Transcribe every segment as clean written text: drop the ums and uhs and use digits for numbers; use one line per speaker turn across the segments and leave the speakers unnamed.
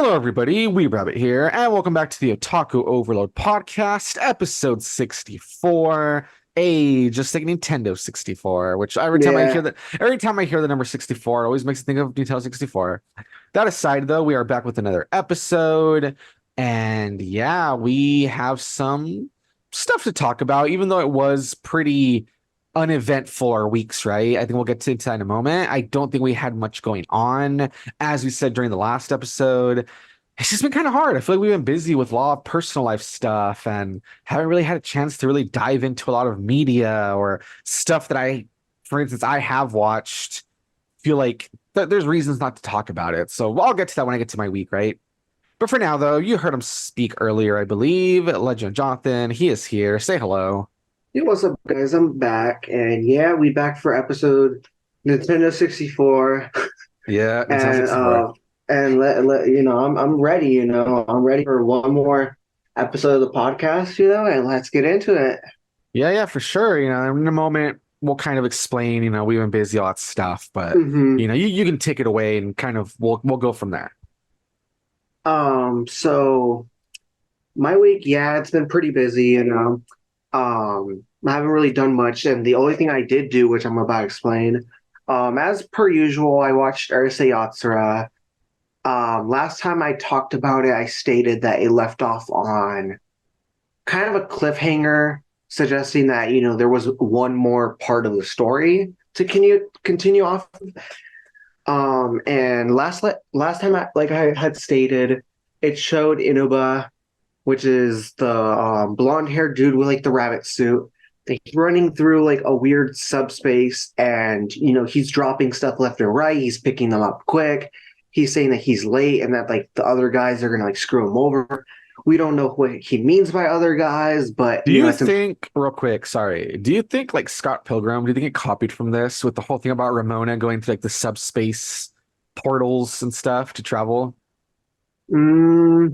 Hello, everybody. weebrabbit here, and welcome back to the Otaku Overload podcast, episode 64. Just like Nintendo 64, which
Yeah,
every time I hear the number 64, it always makes me think of Nintendo 64. That aside, though, we are back with another episode, and yeah, we have some stuff to talk about, even though it was pretty uneventful our weeks, right? I think we'll get to that in a moment. I don't think we had much going on. As we said during the last episode, it's just been kind of hard. I feel like we've been busy with a lot of personal life stuff and haven't really had a chance to really dive into a lot of media or stuff that for instance, I have watched. Feel like there's reasons not to talk about it. So I'll get to that when I get to my week, right? But for now, though, you heard him speak earlier, I believe. Legend Jonathan, he is here. Say hello.
hey, what's up, guys? I'm back, and yeah, we back for episode Nintendo 64,
Yeah, Nintendo
and
64.
I'm ready. I'm ready for one more episode of the podcast. And let's get into it.
Yeah, for sure. In a moment, we'll kind of explain, we've been busy, all that stuff, but
hmm
you can take it away and kind of we'll go from there.
So my week, yeah, it's been pretty busy. I haven't really done much, and the only thing I did do, which I'm about to explain, as per usual, I watched Urusei Yatsura. Last time I talked about it, I stated that it left off on kind of a cliffhanger, suggesting that, there was one more part of the story to continue off. And last time I had stated, it showed Inuba, which is the blonde-haired dude with like the rabbit suit. He's running through like a weird subspace, and he's dropping stuff left and right. He's picking them up quick. He's saying that he's late and that like the other guys are gonna like screw him over. We don't know what he means by other guys, but
Do you think, real quick, sorry, do you think like Scott Pilgrim, do you think it copied from this with the whole thing about Ramona going to like the subspace portals and stuff to travel?
mm,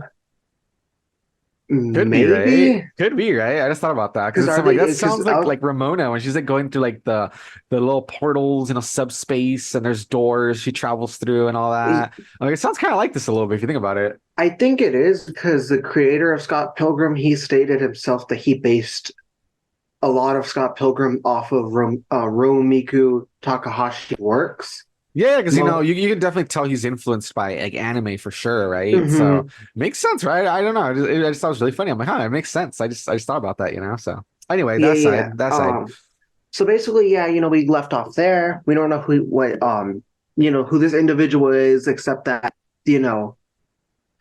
Could be, right?
maybe
Could be, right? I just thought about that because
because
it's
are
like
they
that
because
sounds like Ramona when she's like going through like the little portals, subspace, and there's doors she travels through and all that. Like it sounds kind of like this a little bit if you think about it.
I think it is because the creator of Scott Pilgrim, he stated himself that he based a lot of Scott Pilgrim off of Romiku Takahashi's works.
Yeah, because
Mo-
you can definitely tell he's influenced by like anime for sure, right? So
mhm.
makes sense, right? I don't know. I just thought it was really funny. I'm like, huh, it makes sense. I just thought about that. So anyway,
Yeah, yeah.
that side.
So basically, yeah, we left off there. We don't know who this individual is, except that, you know,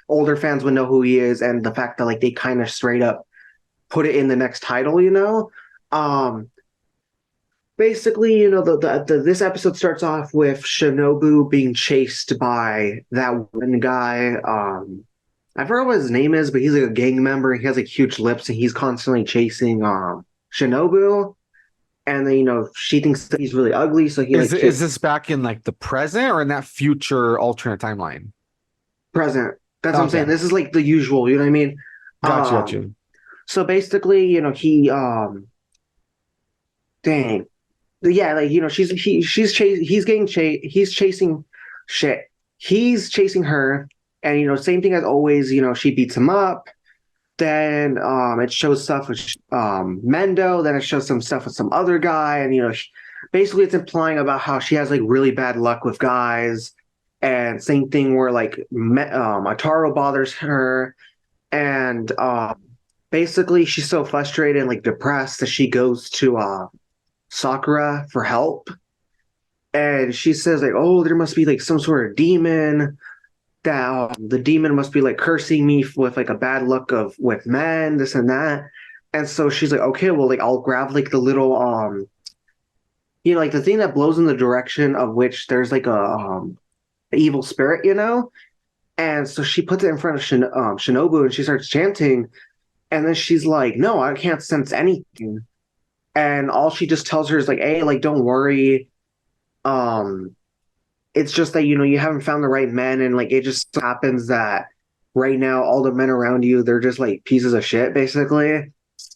older fans would know who he is, and the fact that like they kind of straight up put it in the next title. Um, Basically, this episode starts off with Shinobu being chased by that one guy. I forgot what his name is, but he's like a gang member. He has like huge lips, and he's constantly chasing Shinobu. And then she thinks that he's really ugly, so he like
Is this back in like the present or in that future alternate timeline?
present. That's what I'm saying.
Okay,
This is like the usual. You know what I mean?
got
Um,
you.
so basically, he dang. Yeah, like he's chasing shit. He's chasing her, and same thing as always. She beats him up. Then it shows stuff with Mendo. Then it shows some stuff with some other guy, and basically it's implying about how she has like really bad luck with guys. And same thing where like Ataro bothers her, and basically she's so frustrated and like depressed that she goes to Sakura for help. And she says like, "Oh, there must be like some sort of demon that the demon must be like cursing me with like a bad luck of with men, this and that." And so she's like, "Okay, well, like I'll grab like the little like the thing that blows in the direction of which there's like a evil spirit. And so she puts it in front of Shinobu, and she starts chanting. And then she's like, "No, I can't sense anything." And all she just tells her is like, "Hey, like don't worry. Um, it's just that you haven't found the right men, and like it just happens that right now all the men around you, they're just like pieces of shit, basically.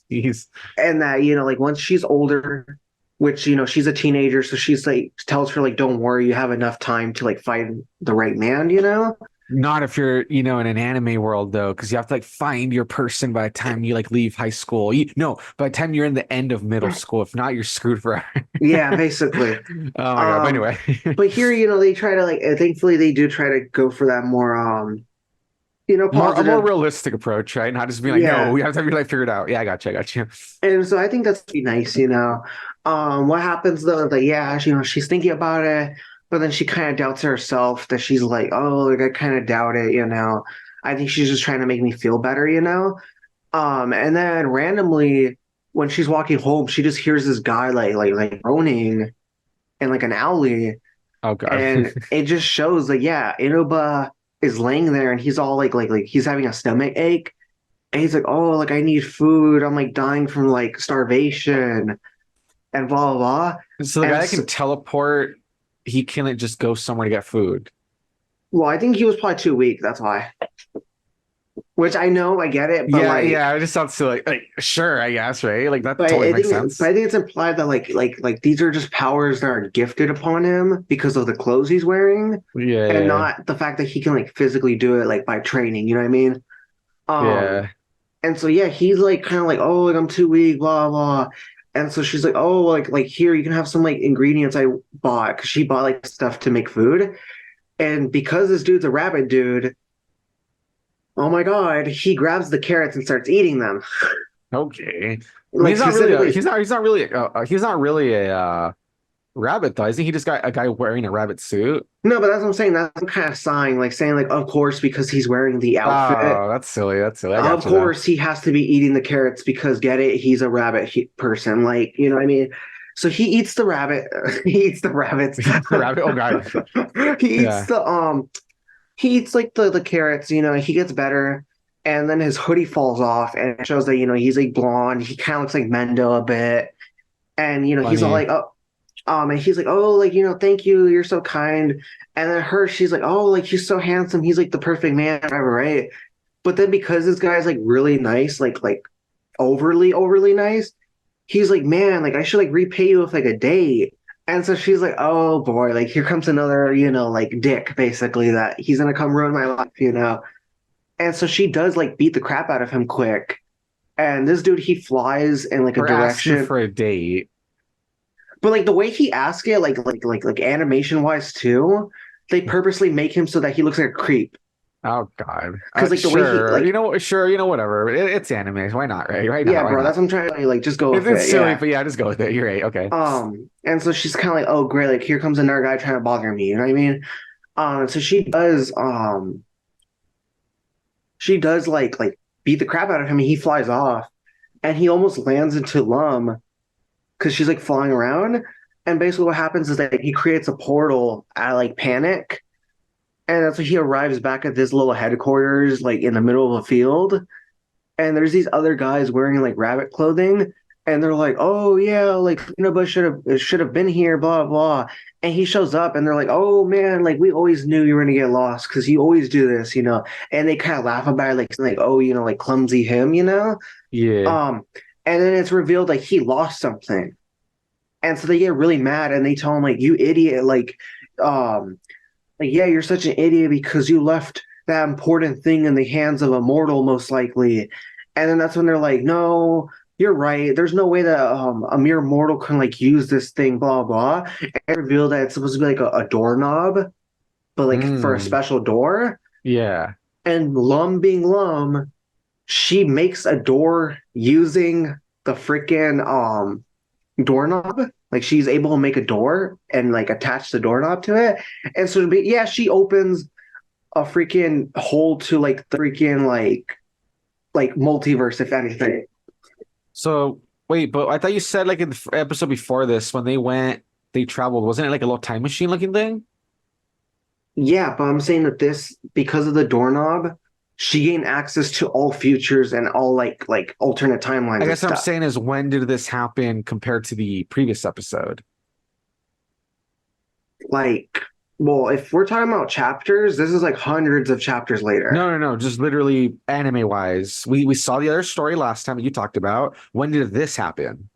He's
And that like once she's older, which she's a teenager, so she's like tells her like, don't worry, you have enough time to like find the right man.
Not if you're, in an anime world though, because you have to like find your person by the time you like leave high school. No, by the time you're in the end of middle school. If not, you're screwed forever.
Yeah, basically.
Oh my God. But
Um,
anyway.
but here, they try to like. Thankfully, they do try to go for that more,
A more
positive.
realistic approach, right? Not just being like, no,
Yeah,
we have to have your life figured out. Yeah, I got you. I got you.
and so I think that's pretty nice. What happens though? Like, yeah, she's thinking about it, but then she kind of doubts herself. That she's like, oh, like I kind of doubt it. I think she's just trying to make me feel better. And then randomly, when she's walking home, she just hears this guy like groaning in like an alley,
Oh God.
and it just shows like, yeah, Inoba is laying there, and he's all like he's having a stomach ache, and he's like, oh, like I need food. I'm like dying from like starvation and blah blah blah.
So the guy
And
that
so,
can teleport, he can like, just go somewhere to get food.
well, I think he was probably too weak. That's why. Which I know, I get it, but
Yeah,
like.
yeah. It just sounds silly. Like, sure, I guess, right? Like that
But
totally
I
makes
think, but
sense.
I think it's implied that like these are just powers that are gifted upon him because of the clothes he's wearing, and
Yeah,
not the fact that he can like physically do it like by training. You know what I mean? Um,
yeah.
and so yeah, he's like kind of like, oh, like I'm too weak, blah blah. And so she's like, oh, like here you can have some like ingredients I bought because she bought like stuff to make food, and because this dude's a rabbit dude, oh my God, he grabs the carrots and starts eating them,
Okay. I mean,
like
he's not really a,
specifically.
he's not really a rabbit though. Isn't he just got a guy wearing a rabbit suit?
No, but that's what I'm saying. That's kind of sighing, like saying, like, of course, because he's wearing the outfit,
Oh, that's silly. That's silly. I
of
got you though.
course he has to be eating the carrots because get it, he's a rabbit person, like, you know what I mean? So he eats the rabbit, he eats the rabbits,
Rabbit. Oh God.
he eats
Yeah.
he eats like the carrots, he gets better, and then his hoodie falls off, and it shows that he's like blonde. He kind of looks like Mendo a bit, and he's all
Funny.
like, oh, and he's like, oh, like, thank you, you're so kind. And then she's like, oh, like he's so handsome, he's like the perfect man ever, right? But then because this guy's like really nice, like overly nice, he's like, man, like I should like repay you with like a date. And so she's like, oh boy, like here comes another, like dick, basically, that he's gonna come ruin my life. And so she does like beat the crap out of him quick. And this dude, he flies in like a
For asking
direction.
for a date.
But like the way he asks it, like animation wise too, they purposely make him so that he looks like a creep.
Oh God.
Because like the way he
Sure.
like,
Sure. Whatever. It's anime. Why not? Right? Why not?
yeah,
Why
bro, that's
not?
what I'm trying to like just go with
It's
it.
silly,
Yeah.
but yeah, just go with it. You're right. Okay.
And so she's kind of like, oh great, like here comes another guy trying to bother me. You know what I mean? So she does like beat the crap out of him, and he flies off, and he almost lands into Lum because she's like flying around. And basically, what happens is that he creates a portal out of like panic. And that's when he arrives back at this little headquarters, like in the middle of a field. And there's these other guys wearing like rabbit clothing. And they're like, oh yeah, like Bush should have been here, blah blah. And he shows up and they're like, oh man, like we always knew you were gonna get lost because you always do this. And they kind of laugh about it, like, oh, like clumsy him.
Yeah.
Um, and then it's revealed like he lost something. And so they get really mad and they tell him, like, you idiot, um, yeah, you're such an idiot because you left that important thing in the hands of a mortal, most likely. And then that's when they're like, no, you're right. There's no way that a mere mortal can like use this thing, blah blah. And reveal that it's supposed to be like a doorknob, but like for a
Mm,
special door.
yeah.
And Lum being Lum, she makes a door using the freaking doorknob. Like she's able to make a door and like attach the doorknob to it. And so yeah, she opens a freaking hole to like the freaking like multiverse, if anything.
So wait, but I thought you said like in the episode before this, when they traveled, wasn't it like a little time machine looking thing?
Yeah, but I'm saying that this, because of the doorknob, she gained access to all futures and all like alternate
I
timelines and
guess what I'm
stuff.
saying is when did this happen compared to the previous episode?
Like, well, if we're talking about chapters, this is like hundreds of chapters later.
No, no, no, just literally anime wise. We saw the other story last time that you talked about. When did this happen?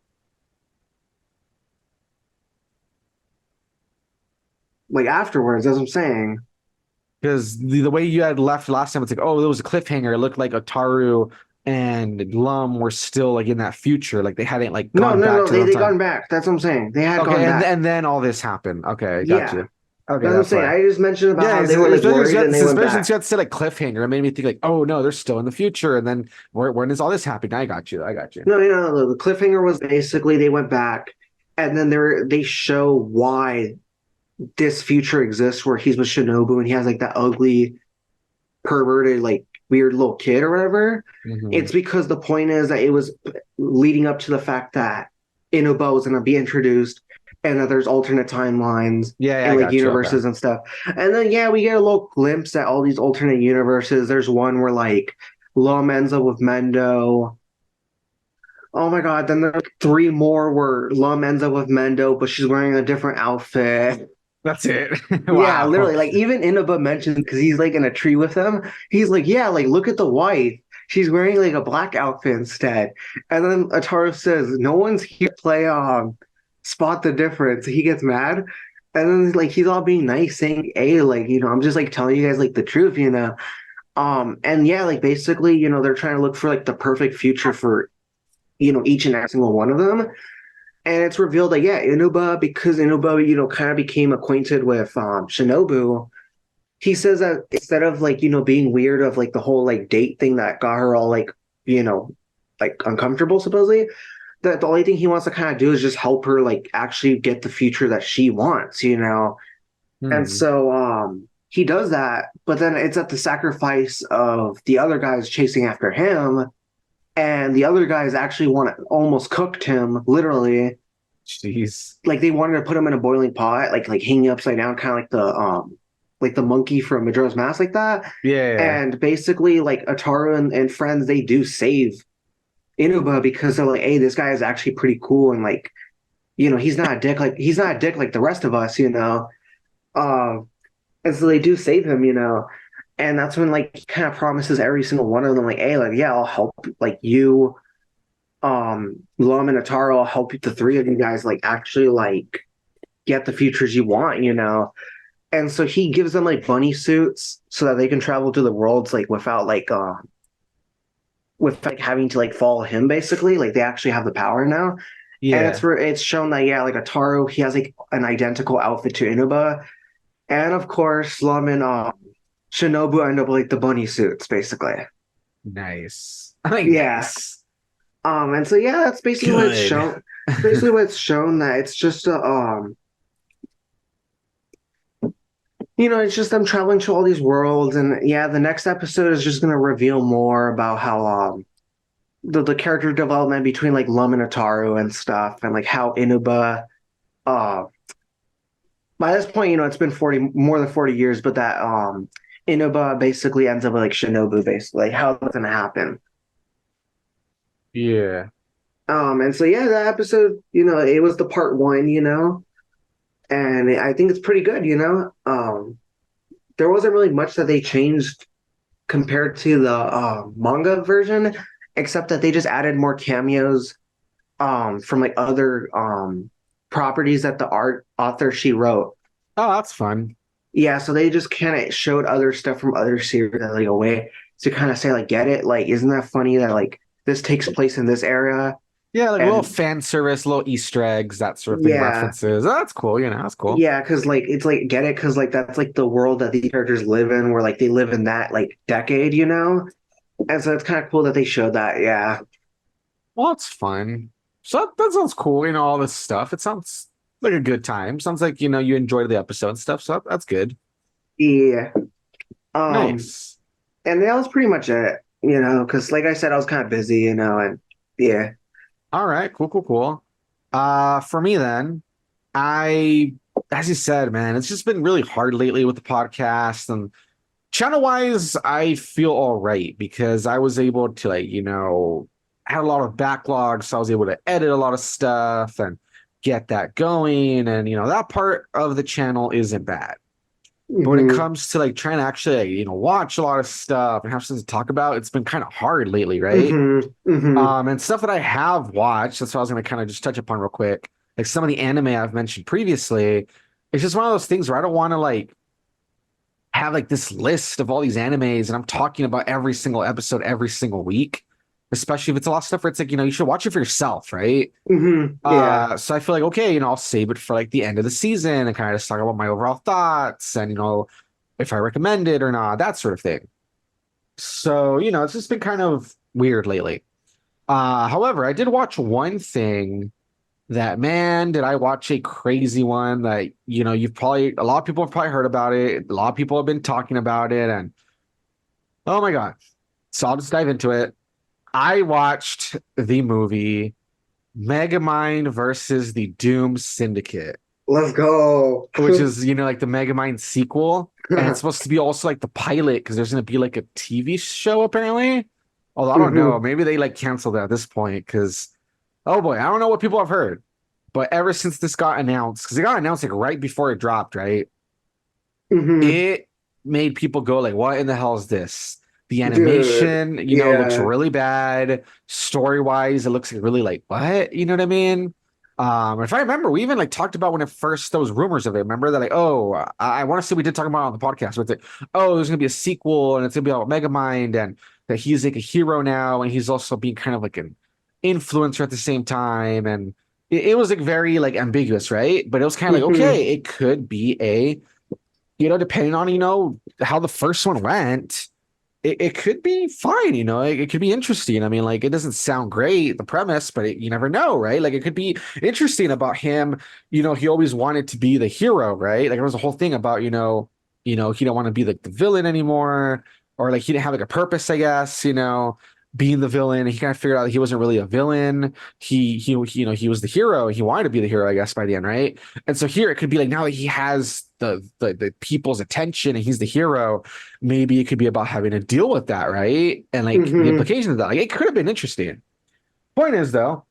Like afterwards, as I'm saying.
Because the way you had left last time, it's like, oh, there was a cliffhanger. It looked like Otaru and Lum were still like in that future, like they hadn't like
No,
gone
no,
back
no.
to their own
They
time.
gone back. That's what I'm saying. They had
Okay,
gone back.
and then all this happened. Okay, got
Yeah,
you. Okay,
that's what I'm
that's
saying.
why.
I just mentioned about
Yeah,
how they were like worried and they went
especially since
back.
you had said like cliffhanger, it made me think like, oh no, they're still in the future. And then when is all this happening? I got you. I got you.
No, you know, the cliffhanger was basically they went back and then they show why this future exists where he's with Shinobu and he has like that ugly, perverted, like weird little kid or whatever.
Hmm.
It's because the point is that it was leading up to the fact that Inuba was going to be introduced and that there's alternate timelines
Yeah, yeah,
and
I
like
got you. Okay.
universes and stuff. And then, yeah, we get a little glimpse at all these alternate universes. There's one where like Lum ends up with Mendo. Oh my God. Then there's like, three more where Lum ends up with Mendo, but she's wearing a different outfit.
That's it.
Yeah,
Wow.
literally. Like even Inaba mentions because he's like in a tree with them. He's like, yeah, like look at the wife. She's wearing like a black outfit instead. And then Ataru says, no one's here to play spot the difference. He gets mad. And then like he's all being nice, saying, hey, like, I'm just like telling you guys like the truth, and yeah, like basically, they're trying to look for like the perfect future for, each and every single one of them. And it's revealed that yeah, Inuba, because Inuba, kind of became acquainted with Shinobu. He says that instead of like being weird of like the whole like date thing that got her all like you know like uncomfortable supposedly, that the only thing he wants to kind of do is just help her like actually get the future that she wants. And
Hmm.
so he does that, but then it's at the sacrifice of the other guys chasing after him, and the other guys actually want to almost cooked him literally,
Jeez.
like they wanted to put him in a boiling pot, like hanging upside down, kind of like the monkey from Majora's Mask, like that.
Yeah, yeah.
And basically, like Ataru and friends, they do save Inuba because they're like, hey, this guy is actually pretty cool, and like, he's not a dick like the rest of us. Um, and so they do save him. And that's when like he kind of promises every single one of them, like, hey, like, yeah, I'll help like you, Lum and Ataru, I'll help you, the three of you guys like actually like get the futures you want. And so he gives them like bunny suits so that they can travel to the worlds like without like with like having to like follow him basically. Like they actually have the power now. And
Yeah.
it's shown that yeah, like Ataru, he has like an identical outfit to Inuba. And of course, Lum and Shinobu end up like the bunny suits, basically.
Nice. I mean,
Yeah.
nice.
And so yeah, that's basically what it's
Good.
shown. Basically what it's shown, that it's just a it's just them traveling to all these worlds, and yeah, the next episode is just gonna reveal more about how the character development between like Lum and Ataru and stuff, and like how Inuba uh by this point, it's been more than 40 years, but that Inuba basically ends up with like Shinobu, basically, like how that's gonna happen.
Yeah.
And so yeah, that episode, it was the part one. And I think it's pretty good. There wasn't really much that they changed compared to the manga version, except that they just added more cameos from like other properties that the art author she wrote.
Oh, that's fun.
Yeah, so they just kind of showed other stuff from other series that like a way to kind of say like, get it? Like, isn't that funny that like this takes place in this era?
Yeah, like little
And
fan service, little Easter eggs, that sort of thing,
yeah,
references. Oh, that's cool. That's cool.
yeah, because like it's like get it? Because like that's like the world that these characters live in, where like they live in that like decade. And so it's kind of cool that they showed that. Yeah,
Well, it's fun. So that sounds cool. All this stuff. It sounds like a good time. Sounds like, you enjoyed the episode and stuff. So that's good.
yeah. Um,
Nice.
and that was pretty much it. Because like I said, I was kind of busy. And yeah.
All right. Cool, cool, cool. For me then, I, as you said, man, it's just been really hard lately with the podcast and channel wise, I feel all right because I was able to like, had a lot of backlogs, so I was able to edit a lot of stuff and get that going. And that part of the channel isn't bad. But when it
Hmm.
comes to like trying to actually, like, watch a lot of stuff and have something to talk about, it's been kind of hard lately, right?
Hmm. Hmm.
And stuff that I have watched, that's what I was gonna kind of just touch upon real quick. Like some of the anime I've mentioned previously, it's just one of those things where I don't want to like have like this list of all these animes and I'm talking about every single episode every single week, especially if it's a lot of stuff where it's like, you should watch it for yourself, right?
Yeah.
So I feel like, okay, I'll save it for like the end of the season and kind of just talk about my overall thoughts and, if I recommend it or not, that sort of thing. So, it's just been kind of weird lately. However, I did watch one thing that, man, did I watch a crazy one that, a lot of people have probably heard about it. A lot of people have been talking about it. And oh my God. So I'll just dive into it. I watched the movie Megamind versus the Doom Syndicate,
Let's go.
which is, like the Megamind sequel. And it's supposed to be also like the pilot because there's going to be like a TV show apparently. Although I don't know. Maybe they like canceled it at this point because, oh boy, I don't know what people have heard. But ever since this got announced, because it got announced like right before it dropped, right? It made people go like, what in the hell is this? The animation, looks really bad. Story-wise, it looks like really like, what? You know what I mean? If I remember, we even like talked about when it first, those rumors of it. Remember that like, oh, I want to say we did talk about it on the podcast where it's like, oh, there's gonna be a sequel and it's gonna be about Megamind and that he's like a hero now and he's also being kind of like an influencer at the same time. And it was like very like ambiguous, right? But it was kind of like, okay, it could be a, depending on, how the first one went, it could be fine, it could be interesting. I mean, like, it doesn't sound great, the premise, but you never know, right? Like, it could be interesting about him. He always wanted to be the hero, right? Like, there was a whole thing about, he don't want to be like the villain anymore, or like he didn't have like a purpose, I guess, being the villain. He kind of figured out that he wasn't really a villain. He was the hero. He wanted to be the hero, I guess, by the end, right? And so here it could be like now that he has the people's attention and he's the hero, maybe it could be about having to deal with that, right? And like the implications of that. Like it could have been interesting. Point is though,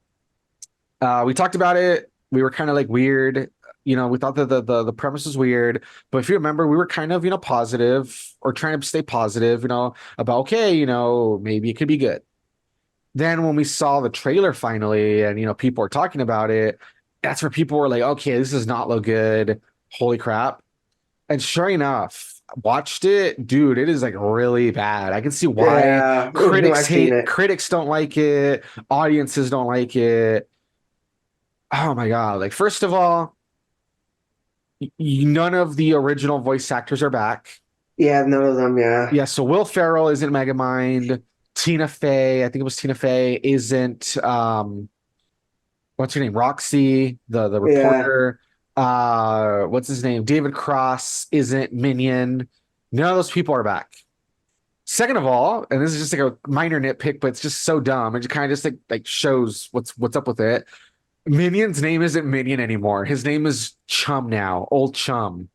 we talked about it. We were kind of like weird. We thought that the premise was weird, but if you remember, we were kind of, positive or trying to stay positive, about, okay, maybe it could be good. Then when we saw the trailer finally and, people are talking about it, that's where people were like, okay, this does not look good. Holy crap. And sure enough, watched it, dude, it is like really bad. I can see why critics hate it. Critics don't like it. Audiences don't like it. Oh my God. Like, first of all, none of the original voice actors are back.
Yeah, none of them. Yeah.
So Will Ferrell isn't Megamind. Tina Fey, I think it was Tina Fey, isn't what's her name? Roxy, the reporter. What's his name? David Cross isn't Minion. None of those people are back. Second of all, and this is just like a minor nitpick, but it's just so dumb. It just kind of just like shows what's up with it. Minion's name isn't Minion anymore. His name is Chum now, Old Chum.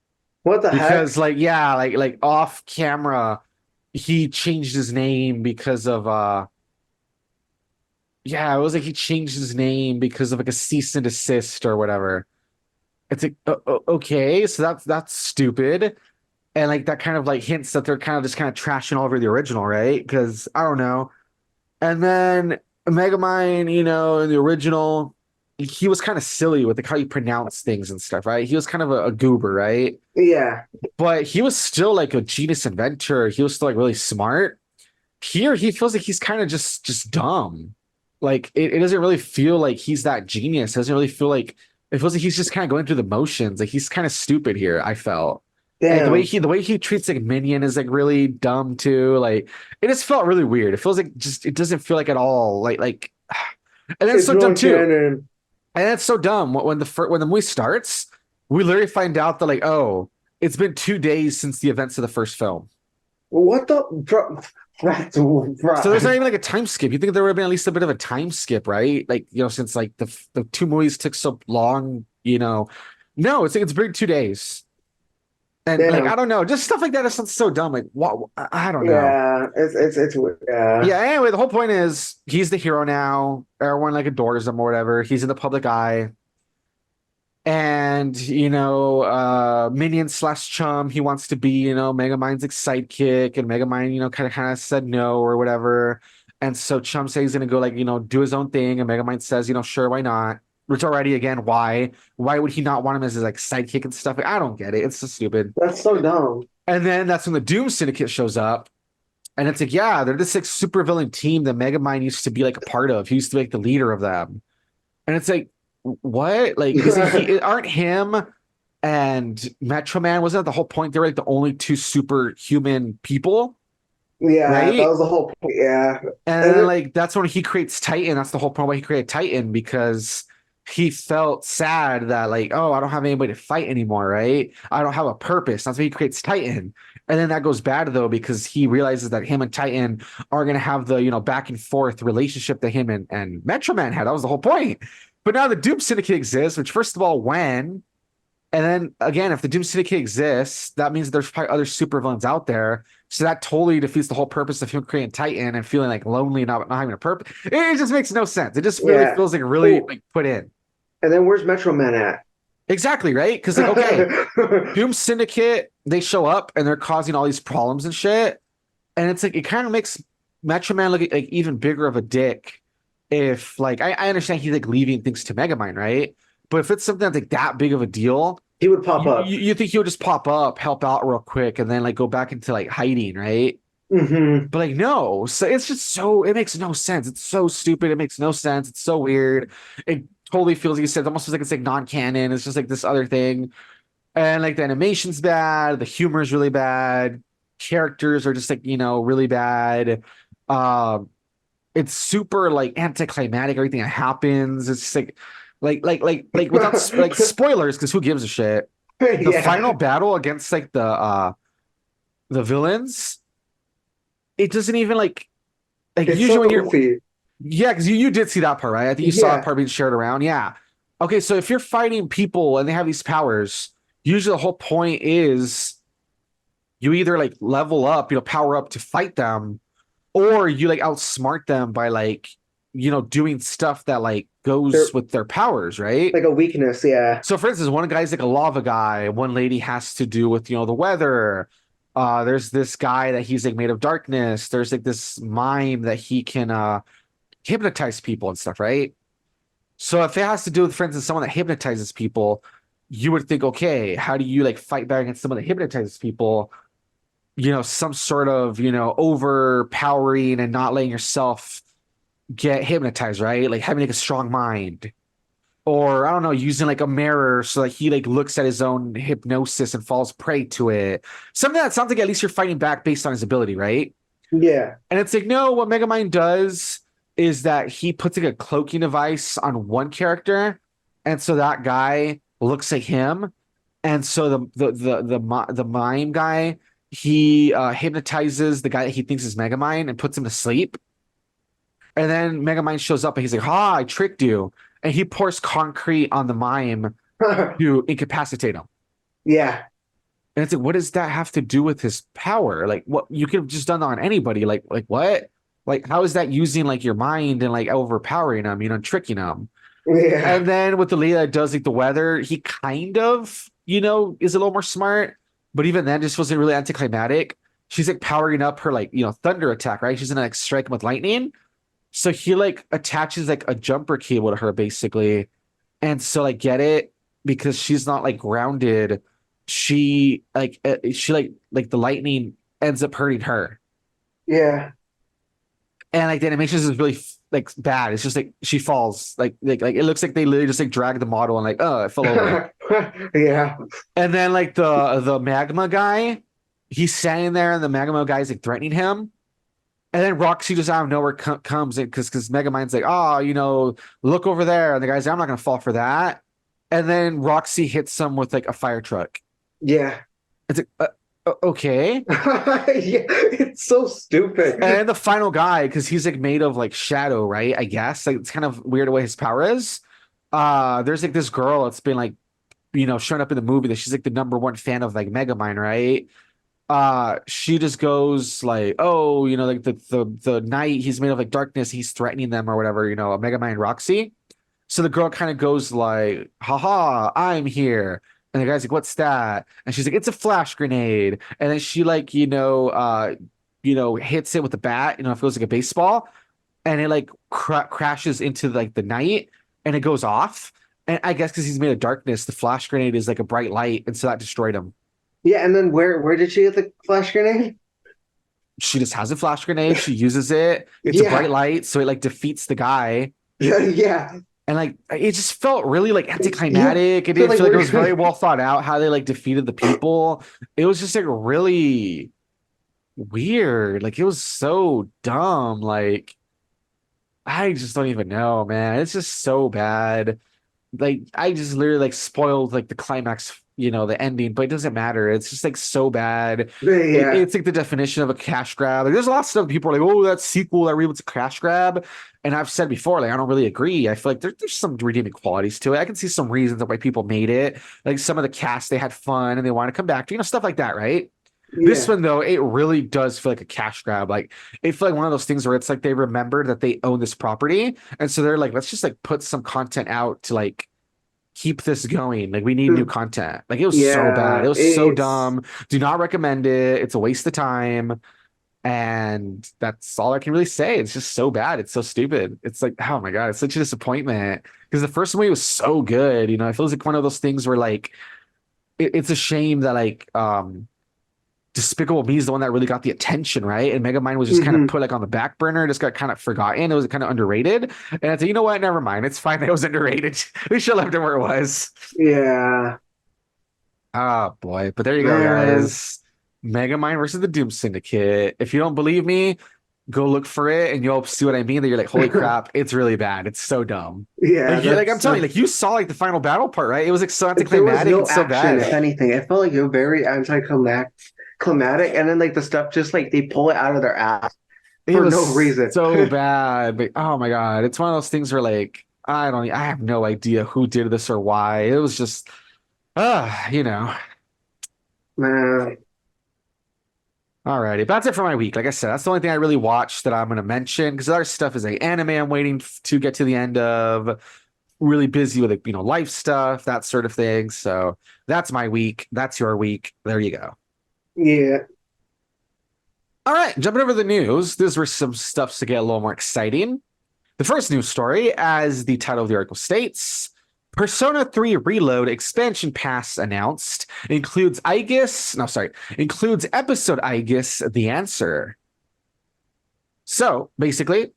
What the heck?
Because like off camera, he changed his name because of it was like he changed his name because of like a cease and desist or whatever. It's like okay, so that's stupid. And like that kind of like hints that they're kind of just kind of trashing all over the original, right? Because I don't know. And then Megamind, in the original, he was kind of silly with like how you pronounce things and stuff, right? He was kind of a goober, right?
Yeah.
But he was still like a genius inventor. He was still like really smart. Here, he feels like he's kind of just dumb. Like it doesn't really feel like he's that genius. It doesn't really feel like it feels like he's just kind of going through the motions. Like he's kind of stupid here, I felt. Like the way he treats like Minion is like really dumb too. Like it just felt really weird. It feels like it doesn't feel like at all like and that's so dumb too. And that's so dumb. When the movie starts, we literally find out that like, oh, it's been 2 days since the events of the first film.
What the?
So there's not even like a time skip. You think there would have been at least a bit of a time skip, right? Like since like the two movies took so long, no, it's been 2 days. And like I don't know, just stuff like that is so dumb. Like what? I don't know.
Yeah, it's
yeah. Anyway, the whole point is he's the hero now. Everyone like adores him or whatever. He's in the public eye, and Minion slash Chum. He wants to be Megamind's like sidekick, and Megamind kind of said no or whatever. And so Chum says he's gonna go like do his own thing, and Megamind says sure, why not? Which already, again, why would he not want him as his like sidekick and stuff? Like, I don't get it. It's so stupid.
That's so dumb.
And then that's when the Doom Syndicate shows up. And it's like, yeah, they're this like super villain team that Megamind used to be like a part of. He used to be like the leader of them. And it's like, what? Like, because aren't him and Metro Man, wasn't that the whole point? They were like the only two superhuman people,
Yeah, that
right?
was the whole point. Yeah.
And
And
then
it-
like that's when he creates Titan. That's the whole point why he created Titan, because he felt sad that like, oh, I don't have anybody to fight anymore, right? I don't have a purpose. That's why he creates Titan. And then that goes bad though, because he realizes that him and Titan are gonna have the back and forth relationship that him and Metro Man had. That was the whole point. But now the Doom Syndicate exists, which first of all, when and then again, if the Doom Syndicate exists, that means there's probably other supervillains out there. So that totally defeats the whole purpose of him creating Titan and feeling like lonely and not having a purpose. It just makes no sense. It just really
Yeah.
feels like really
Cool.
like put in.
and then where's Metro Man at?
Exactly, right? Because like, okay, Doom Syndicate, they show up and they're causing all these problems and shit. And it's like it kind of makes Metro Man look like even bigger of a dick if like I understand he's like leaving things to Megamind, right? But if it's something that's like that big of a deal,
He would pop up.
you think he'll just pop up, help out real quick, and then like go back into like hiding, right?
Hmm.
But like no, so it's just so it makes no sense. It's so stupid. It makes no sense. It's so weird. It totally feels like you said, it almost feels like it's like non-canon. It's just like this other thing. And like the animation's bad, the humor is really bad, characters are just like, really bad. Um, it's super like anticlimactic, everything that happens. It's just like without like spoilers, because who gives a shit? The
Yeah.
final battle against like the villains, it doesn't even like
It's
usually
so
when you're
goofy.
yeah, because you did see that part, right? I think you saw
Yeah.
that part being shared around. Yeah. Okay, so if you're fighting people and they have these powers, usually the whole point is you either like level up, power up to fight them, or you like outsmart them by like, doing stuff that like goes
They're
with their powers, right?
like a weakness. Yeah.
So for instance, one guy's like a lava guy, one lady has to do with, the weather. There's this guy that he's like made of darkness. There's like this mime that he can hypnotize people and stuff, right? So if it has to do with, for instance, someone that hypnotizes people, you would think, okay, how do you like fight back against someone that hypnotizes people? Some sort of, overpowering and not letting yourself get hypnotized, right? Like having like a strong mind. Or I don't know, using like a mirror so like he like looks at his own hypnosis and falls prey to it. Something that sounds like at least you're fighting back based on his ability, right?
Yeah.
And it's like, no, what Megamind does is that he puts like a cloaking device on one character, and so that guy looks like him. And so the mime guy, he hypnotizes the guy that he thinks is Megamind and puts him to sleep. And then Megamind shows up and he's like, "Ha, I tricked you." And he pours concrete on the mime to incapacitate him.
Yeah.
And it's like, what does that have to do with his power? Like, what you could have just done that on anybody. Like what? Like, how is that using like your mind and like overpowering them, and tricking them?
Yeah.
And then with the lady that does like the weather, he kind of, is a little more smart, but even then just wasn't really anticlimactic. She's like powering up her like, thunder attack, right? She's gonna like strike him with lightning. So he like attaches like a jumper cable to her basically. And so like get it because she's not like grounded. She like the lightning ends up hurting her.
Yeah.
And like the animation is really like bad. It's just like she falls. Like it looks like they literally just like dragged the model and like, oh, it fell over.
Yeah.
And then like the magma guy, he's standing there and the magma guy's like threatening him. And then Roxy just out of nowhere comes in because Megamind's like, oh, look over there. And the guy's like, I'm not gonna fall for that. And then Roxy hits him with like a fire truck.
Yeah.
It's like, okay.
Yeah. It's so stupid.
And the final guy, because he's like made of like shadow, right? I guess like it's kind of weird the way his power is. There's like this girl that's been like, showing up in the movie that she's like the number one fan of like Megamind, right? She just goes like, oh, like the night he's made of like darkness, he's threatening them or whatever, a Megamind Roxy. So the girl kind of goes like, haha, I'm here. And the guy's like, what's that? And she's like, it's a flash grenade. And then she like, hits it with a bat, it feels like a baseball, and it like crashes into like the night and it goes off. And I guess because he's made of darkness, the flash grenade is like a bright light, and so that destroyed him.
Yeah, and then where did she get the flash grenade?
She just has a flash grenade. She uses it. It's a bright
Yeah,
light, so it like defeats the guy.
yeah.
And like it just felt really like
Yeah.
anticlimactic. It
So
didn't
like
feel like it
we're
was very well thought out how they like defeated the people. It was just like really weird. Like it was so dumb. Like I just don't even know, man. It's just so bad. Like I just literally like spoiled like the climax, the ending, but it doesn't matter. It's just like so bad.
yeah.
It's like the definition of a cash grab. Like there's a lot of stuff people are like, oh, that sequel, that reboots a cash grab. And I've said before, like I don't really agree. I feel like there's some redeeming qualities to it. I can see some reasons why people made it. Like some of the cast, they had fun and they want to come back to, stuff like that, right? This
Yeah.
one though, it really does feel like a cash grab. Like it feel like one of those things where it's like they remember that they own this property, and so they're like, let's just like put some content out to like keep this going. Like we need new content. Like it was so bad.
Yeah.
It was so
It's
dumb. Do not recommend it. It's a waste of time. And that's all I can really say. It's just so bad. It's so stupid. It's like, oh my God, it's such a disappointment. Because the first movie was so good. It feels like one of those things where like it's a shame that like Despicable Me is the one that really got the attention, right? And Megamind was just kind of
mhm.
put like on the back burner, just got kind of forgotten. It was kind of underrated. And I said, you know what? Never mind. It's fine. It was underrated. We should have left it where it was.
Yeah.
Oh boy. But there you go,
Man.
guys. Megamind versus the Doom Syndicate. If you don't believe me, go look for it and you'll see what I mean. That you're like, holy crap, it's really bad. It's so dumb.
Yeah,
Like I'm
that's
telling you, like you saw like the final battle part, right? It was like so
there was
anticlimactic
no
and so
action, if
bad.
anything. It felt like it was very anticlimactic, and then like the stuff just like they pull it out of their ass
It
for
was
no reason.
so bad. But oh my God. It's one of those things where like I have no idea who did this or why. It was just uh.
Man.
Alrighty. But that's it for my week. Like I said, that's the only thing I really watched that I'm gonna mention because other stuff is like anime I'm waiting to get to the end of. Really busy with like, life stuff, that sort of thing. So that's my week. That's your week. There you go.
Yeah.
All right, jumping over the news. These were some stuffs to get a little more exciting. The first news story, as the title of the article states, Persona 3 Reload expansion pass announced includes includes episode 𝐬𝐤𝐬, the answer. So basically,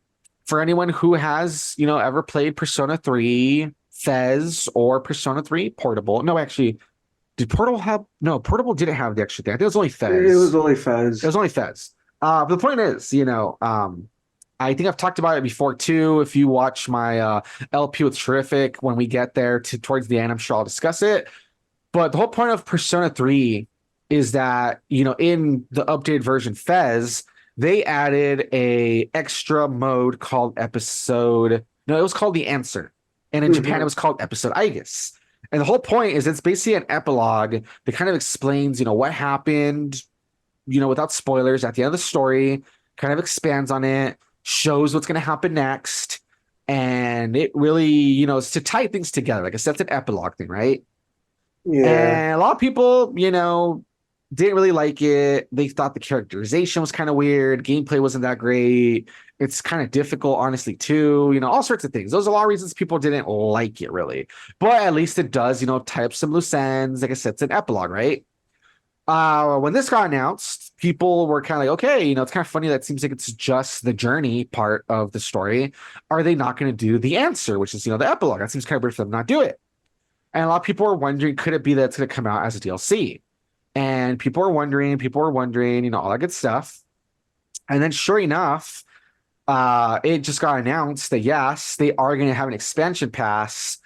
for anyone who has, ever played Persona 3 Fez or Persona 3 Portable. No, actually, did Portable have no, Portable didn't have the extra thing. I think it was only
It was
Fez.
only
It
Fez.
was only Fez. But the point is, I think I've talked about it before too. If you watch my LP with Terrific, when we get there towards the end, I'm sure I'll discuss it. But the whole point of Persona 3 is that, in the updated version Fez, they added a extra mode called episode. No, it was called the answer. And in Japan, it was called episode 𝐬𝐤𝐬. And the whole point is it's basically an epilogue that kind of explains, what happened, without spoilers at the end of the story, kind of expands on it, shows what's going to happen next. And it really, is to tie things together. Like I said, it's an epilogue thing, right?
Yeah.
And a lot of people, didn't really like it. They thought the characterization was kind of weird. Gameplay wasn't that great. It's kind of difficult, honestly, too. All sorts of things. Those are a lot of reasons people didn't like it, really. But at least it does, tie up some loose ends. Like I said, it's an epilogue, right? When this got announced, people were kind of like, okay, it's kind of funny that it seems like it's just the journey part of the story. Are they not going to do the answer, which is, the epilogue? That seems kind of weird for them not do it. And a lot of people are wondering, could it be that it's going to come out as a DLC? And people are wondering, all that good stuff. And then sure enough, it just got announced that yes, they are going to have an expansion pass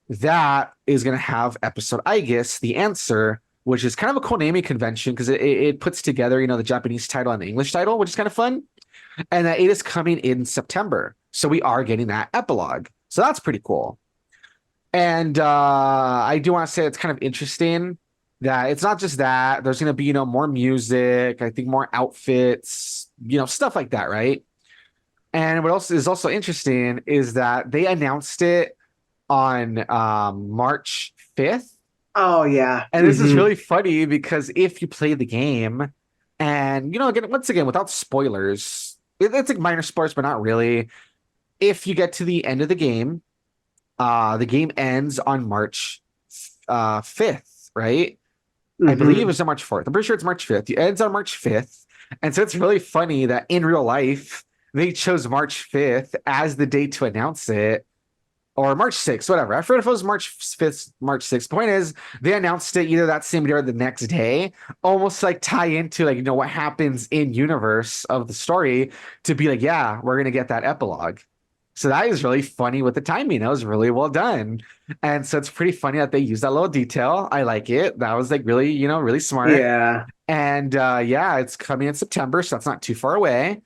that is going to have episode 𝐬𝐤𝐬, the answer, which is kind of a cool naming convention because it puts together, the Japanese title and the English title, which is kind of fun. And that it is coming in September. So we are getting that epilogue. So that's pretty cool. And I do want to say it's kind of interesting that it's not just that. There's going to be, more music, I think more outfits, stuff like that, right? And what else is also interesting is that they announced it on March 5th.
Oh yeah.
And this is really funny because if you play the game and, again, once again, without spoilers, it's like minor spoilers, but not really. If you get to the end of the game ends on March 5th, right? I believe
Mm-hmm.
it's on March 4th. I'm pretty sure it's March 5th. It ends on March 5th. And so it's really funny that in real life, they chose March 5th as the date to announce it, or March 6th, whatever. I forget if it was March 5th, March 6th. Point is, they announced it either that same day or the next day, almost like tie into like, what happens in universe of the story to be like, yeah, we're going to get that epilogue. So that is really funny with the timing. That was really well done. And so it's pretty funny that they use that little detail. I like it. That was like really, really smart.
Yeah.
And yeah, it's coming in September, so that's not too far away.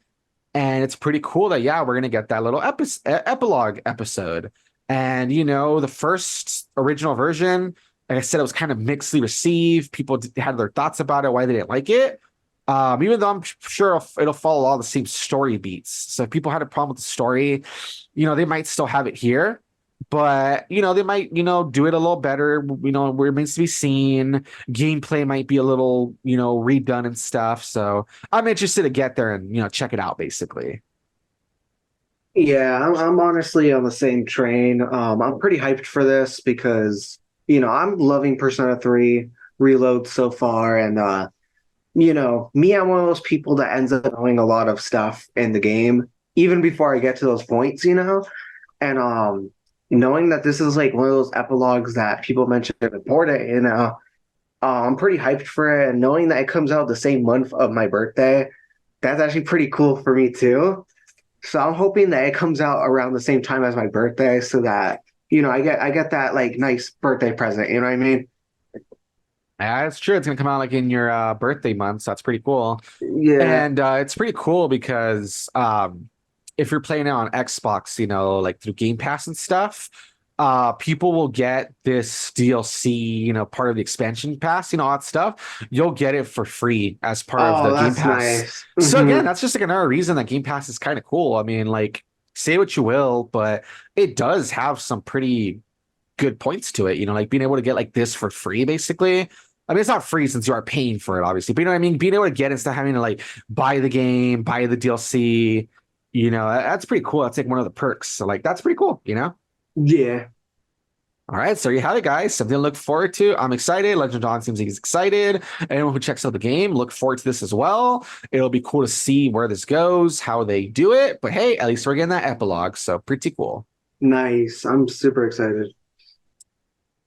And it's pretty cool that, yeah, we're going to get that little epilogue episode. And, the first original version, like I said, it was kind of mixedly received. People had their thoughts about it, why they didn't like it. Even though I'm sure it'll follow all the same story beats. So if people had a problem with the story, they might still have it here. But, they might, do it a little better, where it remains to be seen. Gameplay might be a little, redone and stuff. So I'm interested to get there and, check it out, basically.
Yeah, I'm honestly on the same train. I'm pretty hyped for this because, I'm loving Persona 3 Reload so far. And, me, I'm one of those people that ends up knowing a lot of stuff in the game, even before I get to those points. And knowing that this is like one of those epilogues that people mention important, I'm pretty hyped for it. And knowing that it comes out the same month of my birthday, that's actually pretty cool for me too. So I'm hoping that it comes out around the same time as my birthday so that, I get that like nice birthday present, you know what I mean?
Yeah, it's true. It's gonna come out like in your birthday month, so that's pretty cool.
Yeah.
And it's pretty cool because if you're playing it on Xbox, like through Game Pass and stuff, people will get this DLC, part of the expansion pass, all that stuff. You'll get it for free as part of the
Oh,
Game
that's
Pass.
nice.
So again,
Hmm.
that's just like another reason that Game Pass is kind of cool. I mean, like, say what you will, but it does have some pretty good points to it, like being able to get like this for free, basically. I mean, it's not free since you are paying for it, obviously, but you know what I mean? Being able to get it instead of having to like buy the game, buy the DLC, that's pretty cool. That's like one of the perks. So like that's pretty cool.
Yeah.
All right, so you have it, guys. Something to look forward to. I'm excited. Legend of Dawn seems like he's excited. Anyone who checks out the game, look forward to this as well. It'll be cool to see where this goes, how they do it. But hey, at least we're getting that epilogue, so pretty cool.
Nice. I'm super excited.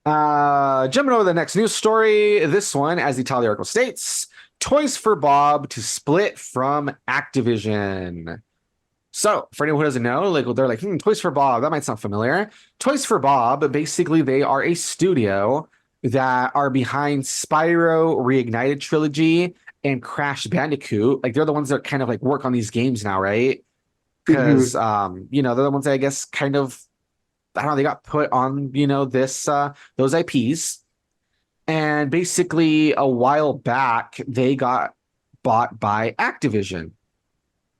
Jumping over to the next news story. This one, as the Italy article states, Toys for Bob to split from Activision. So, for anyone who doesn't know, like they're like, Toys for Bob, that might sound familiar. Toys for Bob, basically, they are a studio that are behind Spyro Reignited Trilogy and Crash Bandicoot. Like they're the ones that kind of like work on these games now, right?
Hmm.
Because they're the ones that I guess kind of I don't know, they got put on, this those IPs. And basically a while back, they got bought by Activision,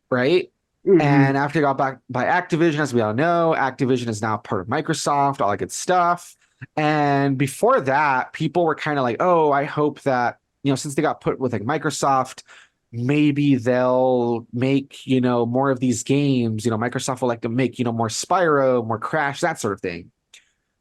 right?
Hmm.
And after they got back by Activision, as we all know, Activision is now part of Microsoft, all that good stuff. And before that, people were kind of like, oh, I hope that, since they got put with like Microsoft, maybe they'll make, more of these games. Microsoft will like to make, more Spyro, more Crash, that sort of thing.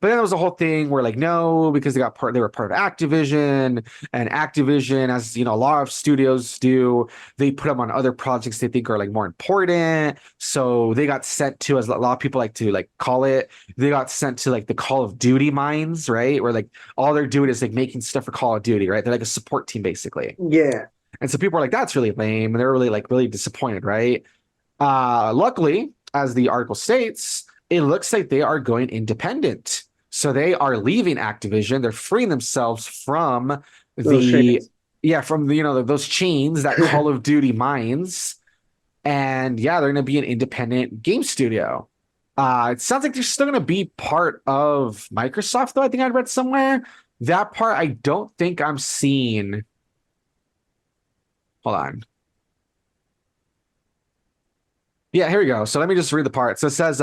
But then there was a whole thing where like no, because they were part of Activision, and Activision, as a lot of studios do, they put them on other projects they think are like more important. So they got sent to, as a lot of people like to like call it, they got sent to like the Call of Duty mines, right? Where like all they're doing is like making stuff for Call of Duty, right? They're like a support team basically.
Yeah.
And so people are like, that's really lame. And they're really like really disappointed, right? Luckily, as the article states, it looks like they are going independent. So they are leaving Activision. They're freeing themselves from
Those
the
shades.
from those chains that Call of Duty mines. And yeah, they're going to be an independent game studio. It sounds like they're still going to be part of Microsoft, though. I think I read somewhere that part. I don't think I'm seeing. Hold on. Yeah, here we go. So let me just read the part. So it says,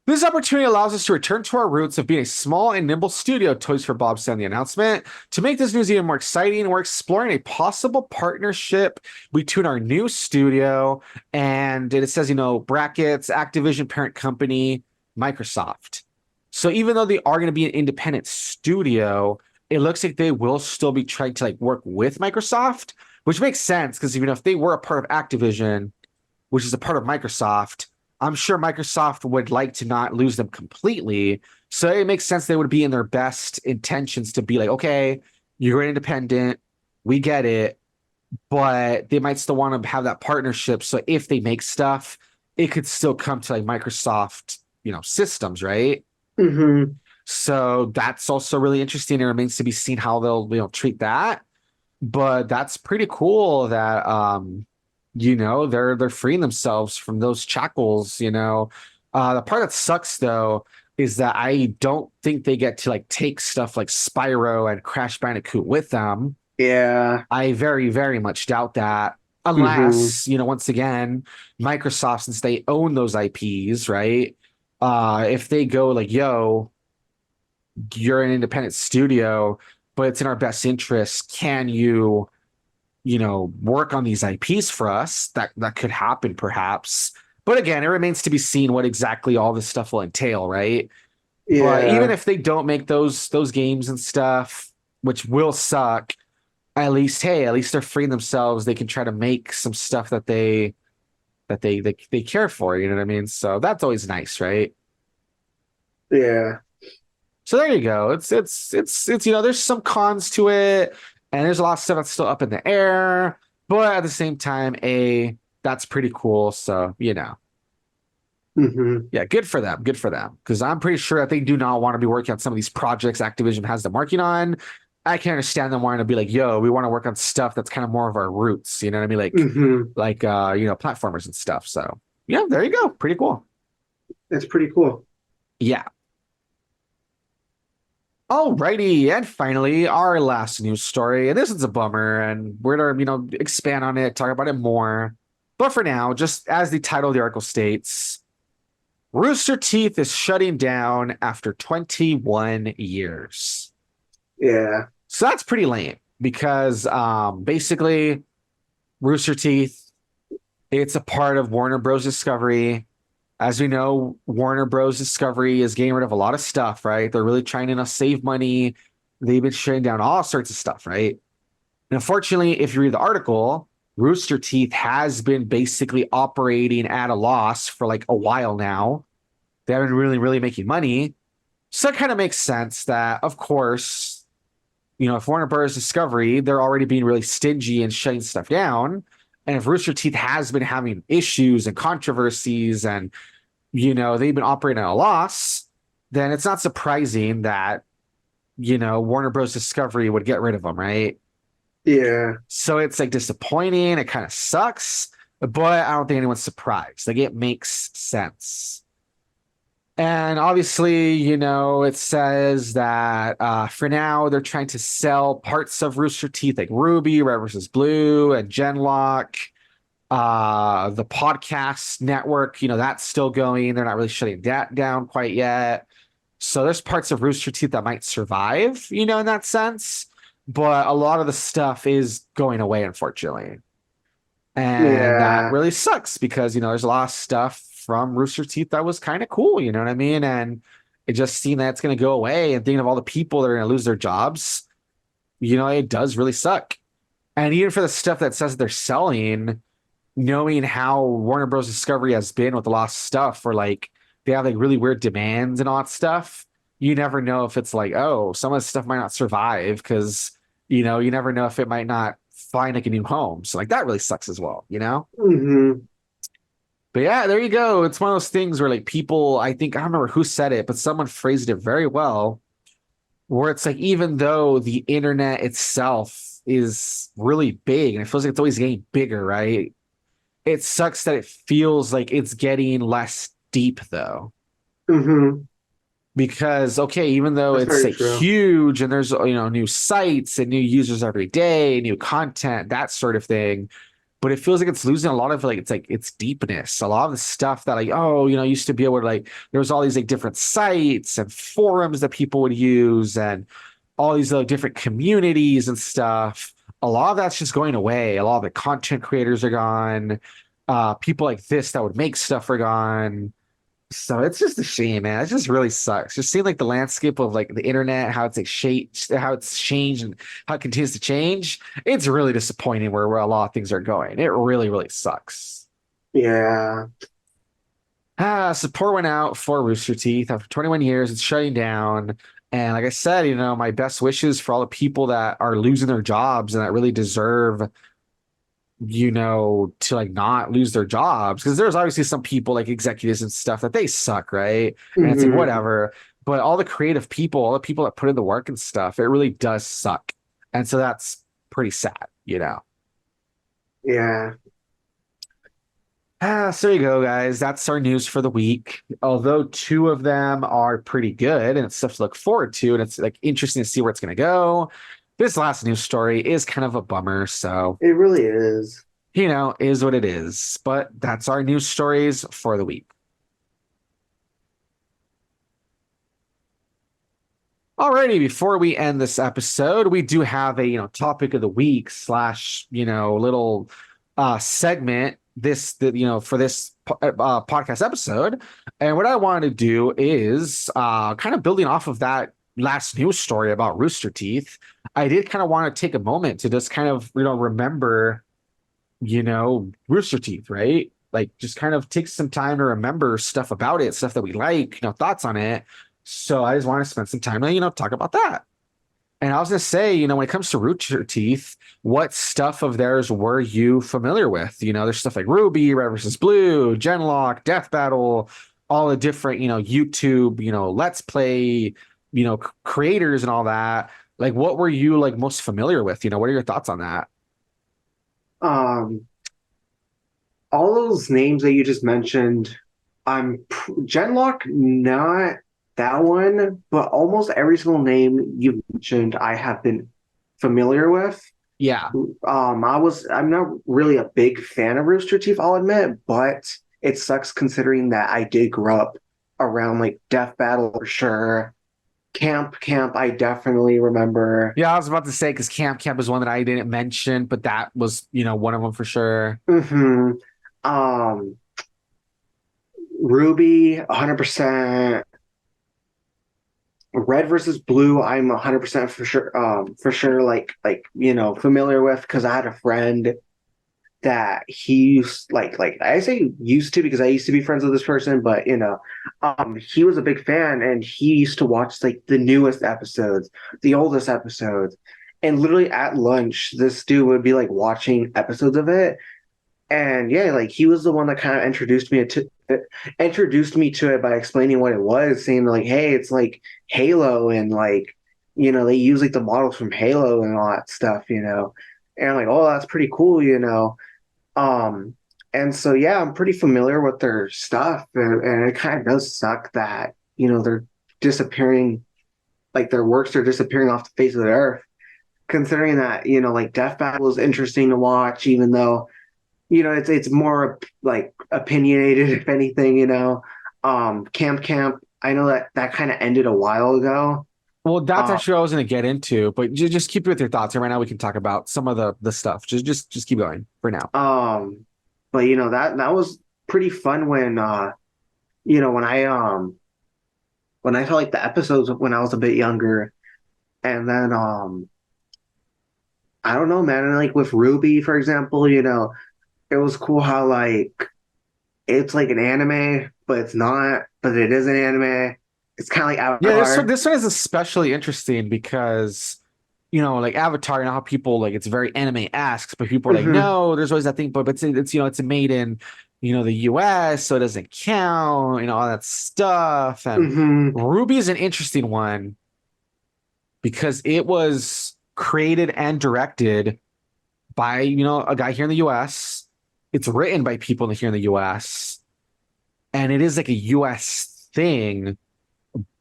this opportunity allows us to return to our roots of being a small and nimble studio, Toys for Bob said in the announcement. To make this news even more exciting, we're exploring a possible partnership between our new studio and it says, brackets, Activision parent company, Microsoft. So even though they are going to be an independent studio, it looks like they will still be trying to like work with Microsoft, which makes sense because even if they were a part of Activision, which is a part of Microsoft, I'm sure Microsoft would like to not lose them completely. So it makes sense they would be in their best intentions to be like, okay, you're independent, we get it, but they might still want to have that partnership. So if they make stuff, it could still come to like Microsoft, systems, right?
Hmm.
So that's also really interesting. It remains to be seen how they'll, treat that. But that's pretty cool that they're freeing themselves from those shackles. The part that sucks though is that I don't think they get to like take stuff like Spyro and Crash Bandicoot with them.
Yeah.
I very, very much doubt that.
Hmm.
Unless, once again, Microsoft, since they own those IPs, right? If they go like, yo, you're an independent studio, but it's in our best interest. Can you, work on these IPs for us? That could happen perhaps. But again, it remains to be seen what exactly all this stuff will entail, right? But even
Yeah.
if they don't make those games and stuff, which will suck, at least they're freeing themselves. They can try to make some stuff that they care for, you know what I mean? So that's always nice, right?
Yeah.
So there you go. It's there's some cons to it, and there's a lot of stuff that's still up in the air, but at the same time, that's pretty cool. So,
Hmm.
yeah, good for them. Good for them. Because I'm pretty sure that they do not want to be working on some of these projects Activision has them working on. I can understand them wanting to be like, yo, we want to work on stuff that's kind of more of our roots. You know what I mean?
Hmm.
Like platformers and stuff. So yeah, there you go. Pretty cool.
That's pretty cool.
Yeah. Alrighty, and finally, our last news story, and this is a bummer, and we're gonna, expand on it, talk about it more. But for now, just as the title of the article states, Rooster Teeth is shutting down after 21 years.
Yeah.
So that's pretty lame because basically, Rooster Teeth, it's a part of Warner Bros. Discovery. As we know, Warner Bros. Discovery is getting rid of a lot of stuff, right? They're really trying to save money. They've been shutting down all sorts of stuff, right? And unfortunately, if you read the article, Rooster Teeth has been basically operating at a loss for like a while now. They haven't really, really making money. So it kind of makes sense that, of course, if Warner Bros. Discovery, they're already being really stingy and shutting stuff down. And if Rooster Teeth has been having issues and controversies and they've been operating at a loss, then it's not surprising that, Warner Bros. Discovery would get rid of them, right?
Yeah.
So it's like disappointing. It kind of sucks, but I don't think anyone's surprised. Like it makes sense. And obviously, it says that for now they're trying to sell parts of Rooster Teeth, like Ruby, Red versus Blue, and Genlock. The podcast network, that's still going. They're not really shutting that down quite yet. So there's parts of Rooster Teeth that might survive, in that sense. But a lot of the stuff is going away, unfortunately. And that
Yeah.
really sucks because, there's a lot of stuff from Rooster Teeth that was kind of cool, you know what I mean? And it just seemed that it's going to go away and thinking of all the people that are going to lose their jobs, it does really suck. And even for the stuff that says that they're selling, knowing how Warner Bros. Discovery has been with a lot of stuff, or like they have like really weird demands and all that stuff, you never know if it's like, oh, some of the stuff might not survive because, you never know if it might not find like a new home. So like that really sucks as well.
Hmm.
But yeah, there you go. It's one of those things where like people, I think, I don't remember who said it, but someone phrased it very well, where it's like, even though the internet itself is really big and it feels like it's always getting bigger, right? It sucks that it feels like it's getting less deep though.
Hmm.
Because okay, even though
That's
it's
very
like
true.
huge and there's new sites and new users every day, new content, that sort of thing, but it feels like it's losing a lot of like its deepness. A lot of the stuff that like, oh, used to be able to like there was all these like different sites and forums that people would use and all these different communities and stuff. A lot of that's just going away. A lot of the content creators are gone. People like this that would make stuff are gone. So it's just a shame, man. It just really sucks. Just seeing like the landscape of like the internet, how it's like how it's changed and how it continues to change. It's really disappointing where a lot of things are going. It really, really sucks.
Yeah.
Support went out for Rooster Teeth after 21 years. It's shutting down. And like I said, my best wishes for all the people that are losing their jobs and that really deserve, to like not lose their jobs. Because there's obviously some people like executives and stuff that they suck, right? And it's like
Hmm.
whatever. But all the creative people, all the people that put in the work and stuff, it really does suck. And so that's pretty sad.
Yeah.
So there you go, guys. That's our news for the week. Although two of them are pretty good and it's stuff to look forward to, and it's like interesting to see where it's going to go. This last news story is kind of a bummer. So,
It really is.
is what it is. But that's our news stories for the week. Alrighty, before we end this episode, we do have a topic of the week slash little segment for this podcast episode. And what I wanted to do is kind of building off of that last news story about Rooster Teeth. I did kind of want to take a moment to just kind of remember Rooster Teeth, right? Like just kind of take some time to remember stuff about it, stuff that we like, thoughts on it. So I just want to spend some time to, talk about that. And I was going to say, when it comes to Rooster Teeth, what stuff of theirs were you familiar with? There's stuff like Ruby, Red versus Blue, Genlock, Death Battle, all the different, YouTube, Let's Play, creators and all that. Like, what were you like most familiar with? What are your thoughts on that?
Um, all those names that you just mentioned, Genlock, not that one, but almost every single name you mentioned, I have been familiar with.
Yeah.
I'm not really a big fan of Rooster Teeth, I'll admit, but it sucks considering that I did grow up around like Death Battle for sure. Camp, I definitely remember.
Yeah, I was about to say because Camp is one that I didn't mention, but that was, one of them for sure.
Hmm. Um, Ruby, 100%. Red versus Blue, I'm 100% for sure, familiar with because I had a friend that he used like I say used to because I used to be friends with this person, but he was a big fan and he used to watch like the newest episodes, the oldest episodes, and literally at lunch, this dude would be like watching episodes of it. And yeah, like he was the one that kind of introduced me to it by explaining what it was, saying like, hey, it's like Halo and like, they use like the models from Halo and all that stuff. And I'm like, oh, that's pretty cool. Um, and so yeah, I'm pretty familiar with their stuff, and it kind of does suck that, they're disappearing, like their works are disappearing off the face of the earth, considering that, like Death Battle is interesting to watch, even though it's more like opinionated, if anything. Camp. I know that kind of ended a while ago.
Well, that's
Um,
actually what I was going to get into, but just keep with your thoughts. And right now we can talk about some of the stuff. Just keep going for now.
um, but that was pretty fun when when I saw like the episodes when I was a bit younger, and then I don't know, man, and, like with Ruby, for example, it was cool how like it's like an anime, but it's not, but it is an anime. It's kind of like
Yeah,
Avatar.
this one is especially interesting because like Avatar, how people like it's very anime-esque, but people are like,
Hmm.
no, there's always that thing, but it's made in the US, so it doesn't count, all that stuff. And
Hmm.
Ruby is an interesting one because it was created and directed by a guy here in the US. It's written by people here in the US, and it is like a US thing,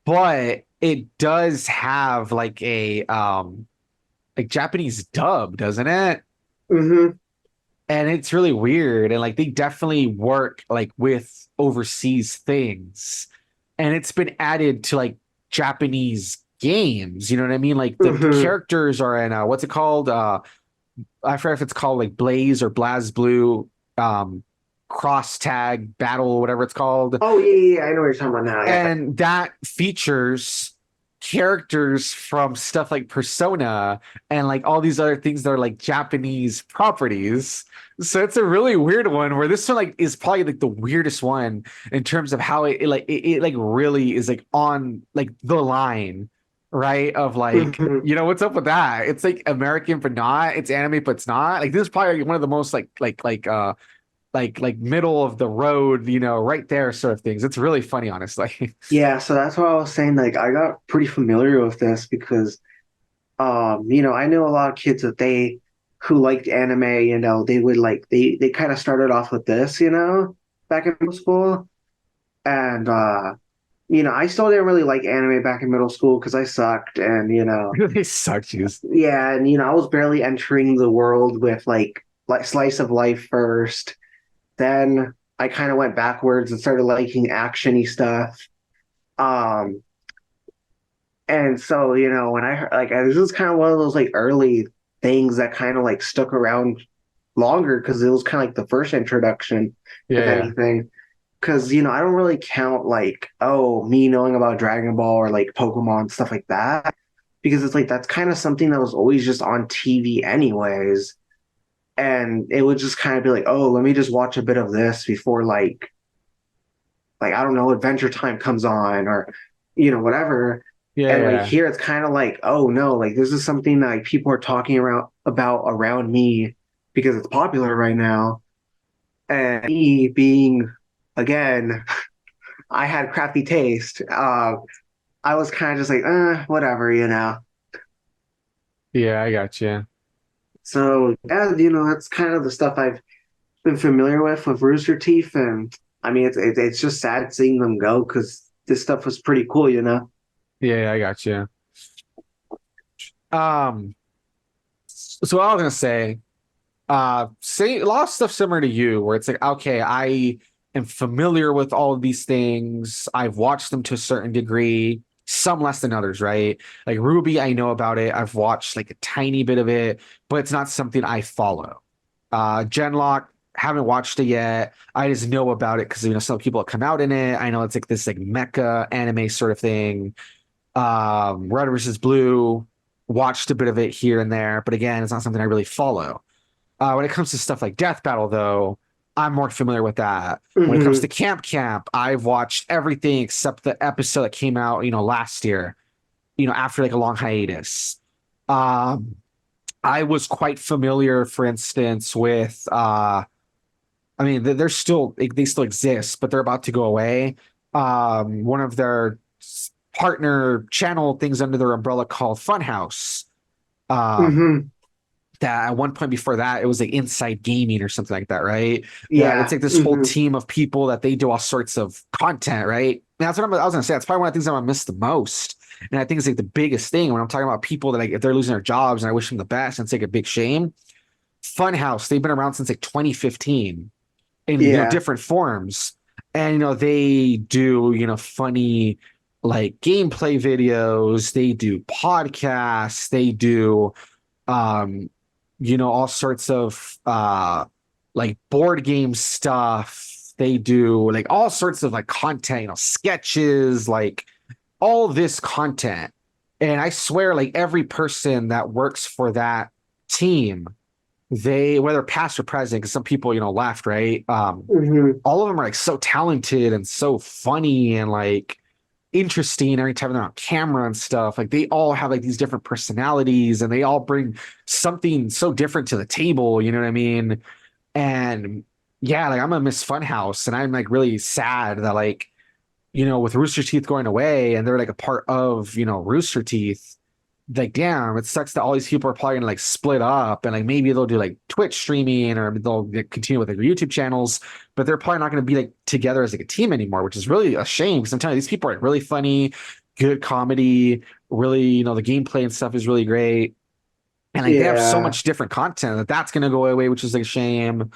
but it does have like a like Japanese dub, doesn't it?
Hmm.
And it's really weird. And like they definitely work like with overseas things. And it's been added to like Japanese games. You know what I mean? Like the
Hmm.
characters are in what's it called? I forget if it's called like Blaze or Blaz Blue. Um cross tag battle, whatever it's called.
Oh yeah, I know what you're talking about now. Yeah.
And that features characters from stuff like Persona and like all these other things that are like Japanese properties. So it's a really weird one where this one like is probably like the weirdest one in terms of how it like really is like on like the line, right? Of like,
Mhm.
what's up with that? It's like American but not, it's anime but it's not. Like this is probably one of the most like middle of the road, right there sort of things. It's really funny, honestly.
Yeah, so that's why I was saying like I got pretty familiar with this because I know a lot of kids that they who liked anime, they would like they kind of started off with this, back in middle school. And I still didn't really like anime back in middle school because I sucked and
Really suck juice.
yeah, and I was barely entering the world with like slice of life first. Then I kind of went backwards and started liking actiony stuff. Um, and so, when I heard like this is kind of one of those like early things that kind of like stuck around longer because it was kind of like the first introduction, if
Yeah,
anything. Because, I don't really count like, oh, me knowing about Dragon Ball or like Pokemon, stuff like that. Because it's like that's kind of something that was always just on TV anyways. And it would just kind of be like, oh, let me just watch a bit of this before like I don't know, Adventure Time comes on or whatever.
yeah,
And like
yeah,
here it's kind of like, oh no, like this is something that like people are talking about around me because it's popular right now. And me being again, I had crappy taste. I was kind of just like, whatever.
yeah. I got you.
So yeah, that's kind of the stuff I've been familiar with Rooster Teeth, and I mean it's just sad seeing them go because this stuff was pretty cool.
Yeah, I got you. Um, so what I was gonna say a lot of stuff similar to you, where it's like, okay, I am familiar with all of these things. I've watched them to a certain degree, some less than others, right? Like Ruby, I know about it. I've watched like a tiny bit of it, but it's not something I follow. Genlock, haven't watched it yet. I just know about it because some people have come out in it. I know it's like this like mecha anime sort of thing. Red versus Blue, watched a bit of it here and there, but again, it's not something I really follow. When it comes to stuff like Death Battle, though, I'm more familiar with that. When it comes
Hmm.
to Camp, I've watched everything except the episode that came out, last year, after like a long hiatus. Um, I was quite familiar, for instance, with I mean, they're still they still exist, but they're about to go away. One of their partner channel things under their umbrella called Funhouse. Um,
Hmm.
that at one point before that it was like Inside Gaming or something like that, right? That it's
Yeah.
like this whole
Hmm.
team of people that they do all sorts of content, right? And that's what I was gonna say. That's probably one of the things I'm gonna miss the most. And I think it's like the biggest thing when I'm talking about people that like if they're losing their jobs and I wish them the best and it's like a big shame. Funhouse, they've been around since like 2015 in
Yeah.
different forms. And they do, funny like gameplay videos, they do podcasts, they do um all sorts of like board game stuff. They do like all sorts of like content, sketches, like all this content. And I swear, like every person that works for that team, they whether past or present, because some people, left, right?
Hmm.
All of them are like so talented and so funny and like interesting every time they're on camera and stuff. Like they all have like these different personalities and they all bring something so different to the table, you know what I mean? And yeah, like I'm gonna miss Funhouse and I'm like really sad that like, with Rooster Teeth going away and they're like a part of, Rooster Teeth, like damn, it sucks that all these people are probably gonna like split up and like maybe they'll do like Twitch streaming or they'll like, continue with like their YouTube channels, but they're probably not gonna be like together as like a team anymore, which is really a shame because I'm telling you, these people are like, really funny, good comedy, really, the gameplay and stuff is really great. And like they have so
Yeah.
much different content that's gonna go away, which is like a shame.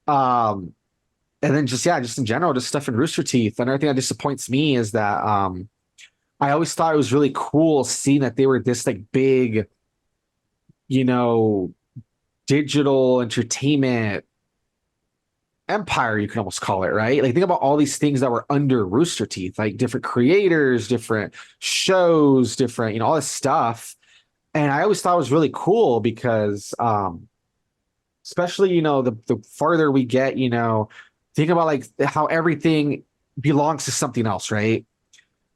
Um, and then just yeah, just in general, just stuff in Rooster Teeth. Another thing that disappoints me is that I always thought it was really cool seeing that they were this like big, you know, digital entertainment empire, you can almost call it, right? Like think about all these things that were under Rooster Teeth, like different creators, different shows, different, all this stuff. And I always thought it was really cool because especially, the farther we get, think about like how everything belongs to something else, right?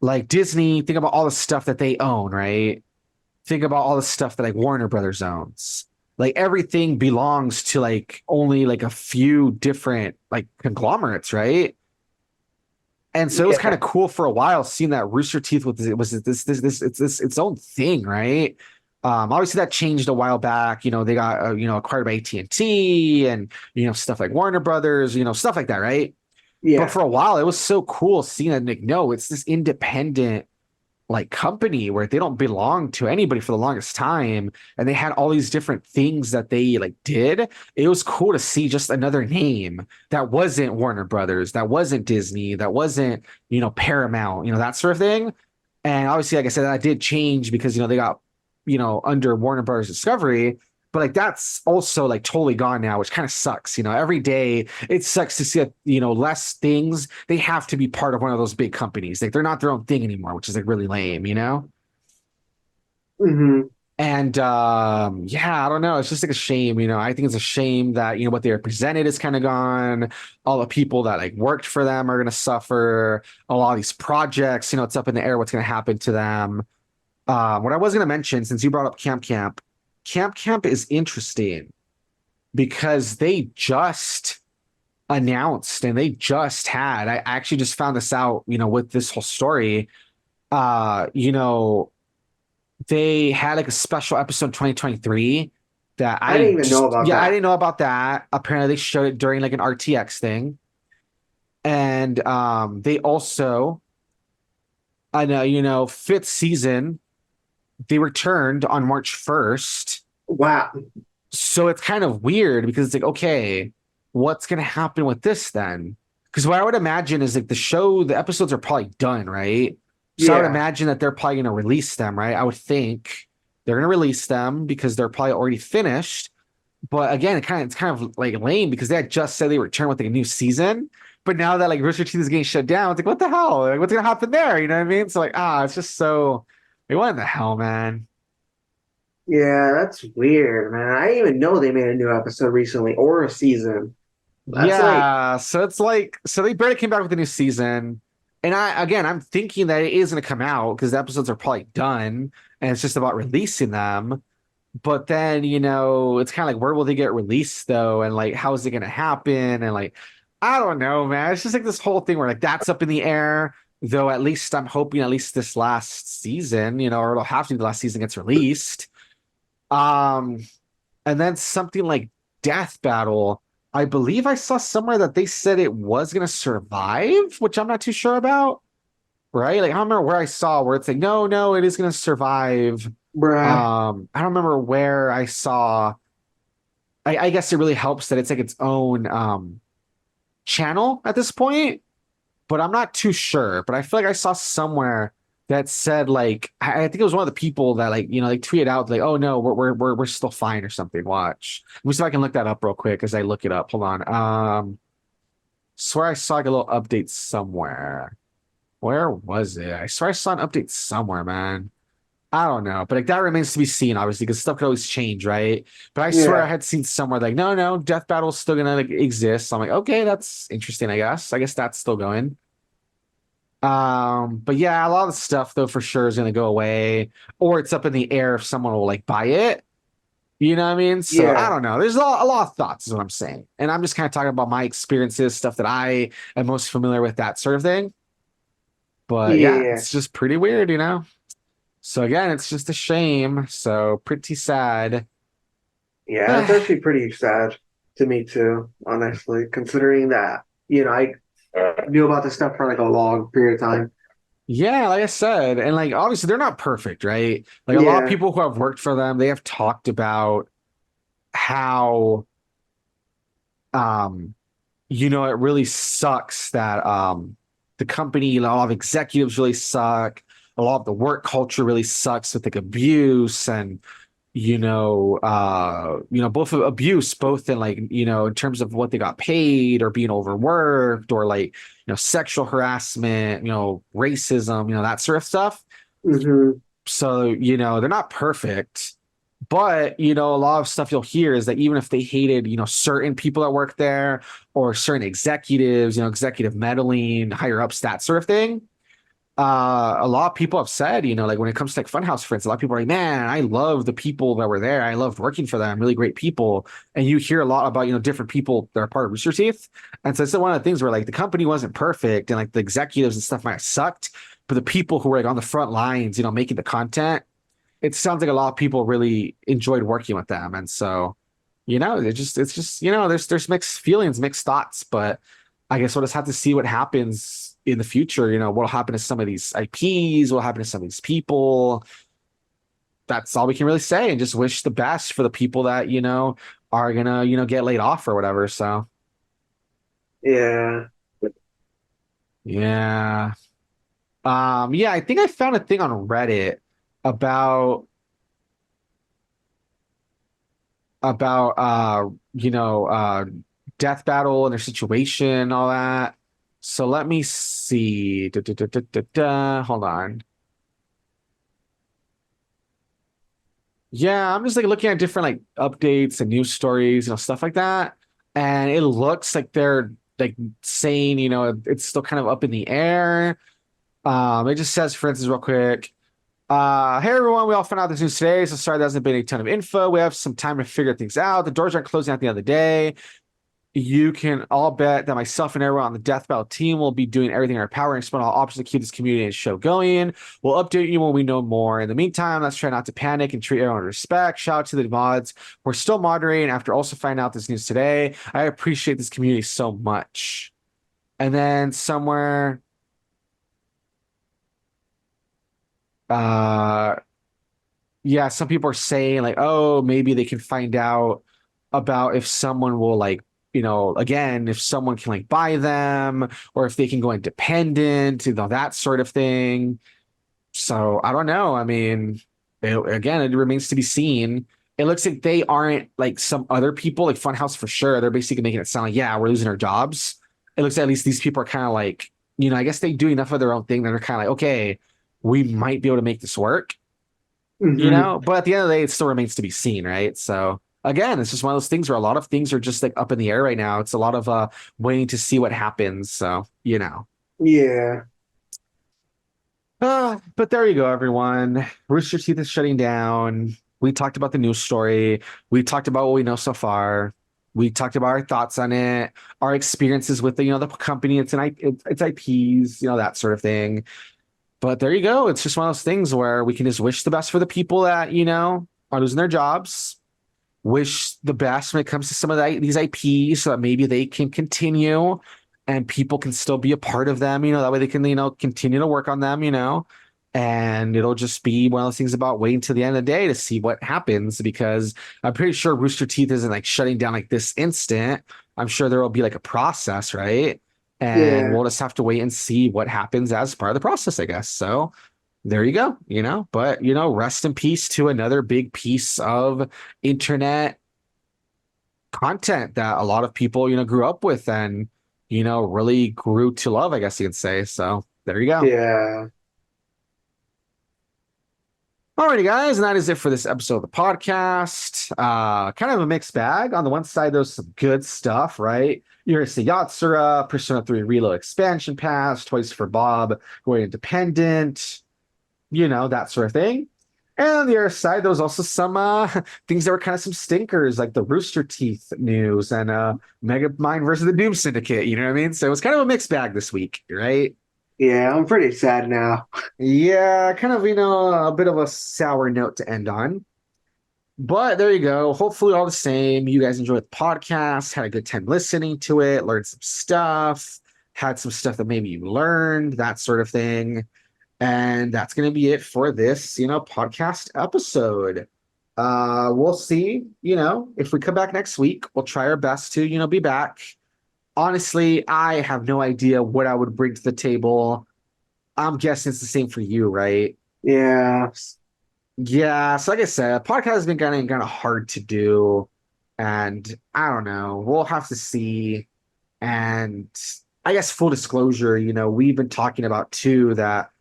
Like Disney, think about all the stuff that they own, right? Think about all the stuff that like Warner Brothers owns. Like everything belongs to like only like a few different like conglomerates, right? And so it was kind
Yeah.
of cool for a while seeing that Rooster Teeth was this it's its own thing, right? Obviously that changed a while back. They got acquired by AT&T and stuff like Warner Brothers, stuff like that, right? But
Yeah.
for a while, it was so cool seeing that like, no, it's this independent like company where they don't belong to anybody for the longest time, and they had all these different things that they like did. It was cool to see just another name that wasn't Warner Brothers, that wasn't Disney, that wasn't Paramount, that sort of thing. And obviously, like I said, that did change because they got under Warner Brothers Discovery. But like that's also like totally gone now, which kind of sucks. Every day it sucks to see less things. They have to be part of one of those big companies. Like they're not their own thing anymore, which is like really lame.
Hmm.
And yeah, I don't know. It's just like a shame. I think it's a shame that what they represented is kind of gone. All the people that like worked for them are gonna suffer. A lot of these projects, it's up in the air what's gonna happen to them. What I was gonna mention, since you brought up Camp Camp is interesting because they just announced and they just had, I actually just found this out, with this whole story. Uh, you know, they had like a special episode 2023 that
I didn't even know about
I
that.
didn't know about that. Apparently they showed it during like an RTX thing. And they also, I know, fifth season, they returned on March 1st.
Wow.
So it's kind of weird because it's like, okay, what's going to happen with this then? Because what I would imagine is like the episodes are probably done, right? So I would
Yeah.
imagine that they're probably going to release them, right? I would think they're going to release them because they're probably already finished. But again, it's kind of like lame because they had just said they return with like a new season. But now that like Rooster Teeth is getting shut down, it's like, what the hell? Like, what's going to happen there? You know what I mean? So like, it's just so, like, what in the hell, man?
Yeah, that's weird, man. I didn't even know they made a new episode recently or a season. That's like,
Yeah, so it's like they barely came back with a new season. And I'm thinking that it is gonna come out because the episodes are probably done and it's just about releasing them. But then, it's kind of like where will they get released though? And like how is it gonna happen? And like I don't know, man. It's just like this whole thing where like that's up in the air. Though at least I'm hoping at least this last season, or it'll have to be the last season gets released. Um, and then something like Death Battle. I believe I saw somewhere that they said it was going to survive, which I'm not too sure about. Right? Like, I don't remember where I saw where it's like, no, no, it is going to survive.
bruh.
I don't remember where I saw. I guess it really helps that it's like its own channel at this point, but I'm not too sure. But I feel like I saw somewhere that said like I think it was one of the people that like like tweeted out like, oh no, we're still fine or something. Watch. Let me see if I can look that up real quick as I look it up. Hold on. Swear I saw like a little update somewhere. Where was it? I swear I saw an update somewhere, man. I don't know, but like that remains to be seen, obviously, because stuff could always change, right? But I swear I
Yeah.
had seen somewhere like, no, no, Death Battle's still gonna like exist. So I'm like, okay, that's interesting, I guess. I guess that's still going. But yeah, a lot of the stuff though for sure is gonna go away, or it's up in the air if someone will like buy it. You know what I mean? So I
Yeah.
don't know. There's a lot of thoughts, is what I'm saying, and I'm just kind of talking about my experiences, stuff that I am most familiar with, that sort of thing. But yeah,
Yeah.
it's just pretty weird. So again, it's just a shame. So pretty sad.
Yeah, it's actually pretty sad to me too, honestly, considering that, I knew about this stuff for like a long period of time.
Yeah, like I said, and like obviously they're not perfect, right? Like a lot of
Yeah.
people who have worked for them, they have talked about how um it really sucks that the company, a lot of executives really suck. A lot of the work culture really sucks with like abuse and both abuse, both in like, in terms of what they got paid or being overworked or like, sexual harassment, racism, that sort of stuff.
Hmm.
So, they're not perfect, but, a lot of stuff you'll hear is that even if they hated, certain people that work there or certain executives, executive meddling, higher ups, that sort of thing, a lot of people have said, like when it comes to like Funhouse, for instance, a lot of people are like, man, I love the people that were there. I loved working for them, really great people. And you hear a lot about, different people that are part of Rooster Teeth. And so it's one of the things where like the company wasn't perfect and like the executives and stuff might have sucked, but the people who were like on the front lines, making the content, it sounds like a lot of people really enjoyed working with them. And so, it's just, there's mixed feelings, mixed thoughts, but I guess we'll just have to see what happens in the future. What'll happen to some of these IPs, what'll happen to some of these people. That's all we can really say, and just wish the best for the people that, are gonna, get laid off or whatever. So
Yeah.
yeah. Yeah, I think I found a thing on Reddit about about Death Battle and their situation and all that. So let me see. Hold on. Yeah, I'm just like looking at different like updates and news stories, stuff like that. And it looks like they're like saying, it's still kind of up in the air. It just says, for instance, real quick. Hey everyone, we all found out this news today, so sorry there hasn't been a ton of info. We have some time to figure things out. The doors aren't closing at the end of the day. You can all bet that myself and everyone on the Death Battle team will be doing everything in our power and exploring all options to keep this community and show going. We'll update you when we know more. In the meantime, let's try not to panic and treat everyone with respect. Shout out to the mods. We're still moderating after also finding out this news today. I appreciate this community so much. And then somewhere, uh, yeah, some people are saying like, oh, maybe they can find out about if someone will like, again, if someone can like buy them or if they can go independent, that sort of thing. So I don't know. I mean, again, it remains to be seen. It looks like they aren't like some other people, like Funhouse for sure. They're basically making it sound like, yeah, we're losing our jobs. It looks like at least these people are kind of like, I guess they do enough of their own thing that they're kind of like, okay, we might be able to make this work.
Hmm.
But at the end of the day, it still remains to be seen, right? So again, it's just one of those things where a lot of things are just like up in the air right now. It's a lot of waiting to see what happens. So,
Yeah.
But there you go, everyone. Rooster Teeth is shutting down. We talked about the news story. We talked about what we know so far. We talked about our thoughts on it, our experiences with the company, it's IPs, that sort of thing. But there you go. It's just one of those things where we can just wish the best for the people that, are losing their jobs. Wish the best when it comes to some of these IPs so that maybe they can continue and people can still be a part of them, that way they can, continue to work on them, and it'll just be one of those things about waiting to the end of the day to see what happens because I'm pretty sure Rooster Teeth isn't like shutting down like this instant. I'm sure there will be like a process, right? And
Yeah.
we'll just have to wait and see what happens as part of the process, I guess. So there you go, but rest in peace to another big piece of internet content that a lot of people, grew up with and, really grew to love, I guess you could say. So there you go.
Yeah.
Alrighty, guys, and that is it for this episode of the podcast. Kind of a mixed bag. On the one side, there's some good stuff, right? Urusei Yatsura, Persona 3 Reload expansion pass, Toys for Bob, going independent, that sort of thing. And on the other side, there was also some things that were kind of some stinkers, like the Rooster Teeth news and Megamind versus the Doom Syndicate. You know what I mean? So it was kind of a mixed bag this week, right?
Yeah. I'm pretty sad now.
Yeah, kind of, a bit of a sour note to end on. But there you go. Hopefully, all the same, you guys enjoyed the podcast, had a good time listening to it, learned some stuff, had some stuff that maybe you learned, that sort of thing. And that's going to be it for this, podcast episode. We'll see, if we come back next week, we'll try our best to, be back. Honestly, I have no idea what I would bring to the table. I'm guessing it's the same for you, right?
Yeah.
Yeah, so like I said, podcast has been kind of hard to do, and I don't know. We'll have to see. And I guess full disclosure, we've been talking about too that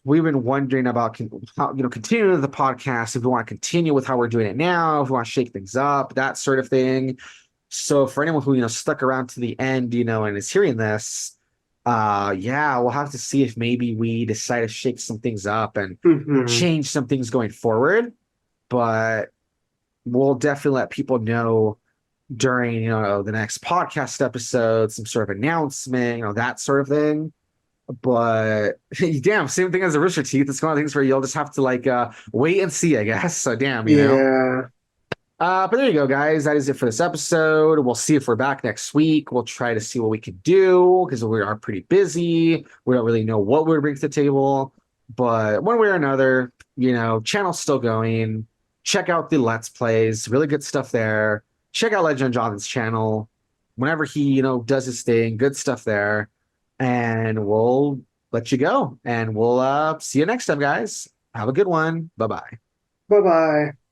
we've been wondering about how, continuing the podcast, if we want to continue with how we're doing it now, if we want to shake things up, that sort of thing. So for anyone who, stuck around to the end, and is hearing this, yeah, we'll have to see if maybe we decide to shake some things up and
Hmm.
change some things going forward. But we'll definitely let people know during, the next podcast episode, some sort of announcement, that sort of thing. But damn, same thing as the Rooster Teeth. It's one of the things where you'll just have to wait and see, I guess. So damn.
Yeah.
But there you go, guys. That is it for this episode. We'll see if we're back next week. We'll try to see what we can do because we are pretty busy. We don't really know what we're bringing to the table, but one way or another, channel's still going. Check out the Let's Plays. Really good stuff there. Check out Legend of Jonathan's channel. Whenever he, does his thing, good stuff there. And we'll let you go. And we'll see you next time, guys. Have a good one. Bye bye.
Bye bye.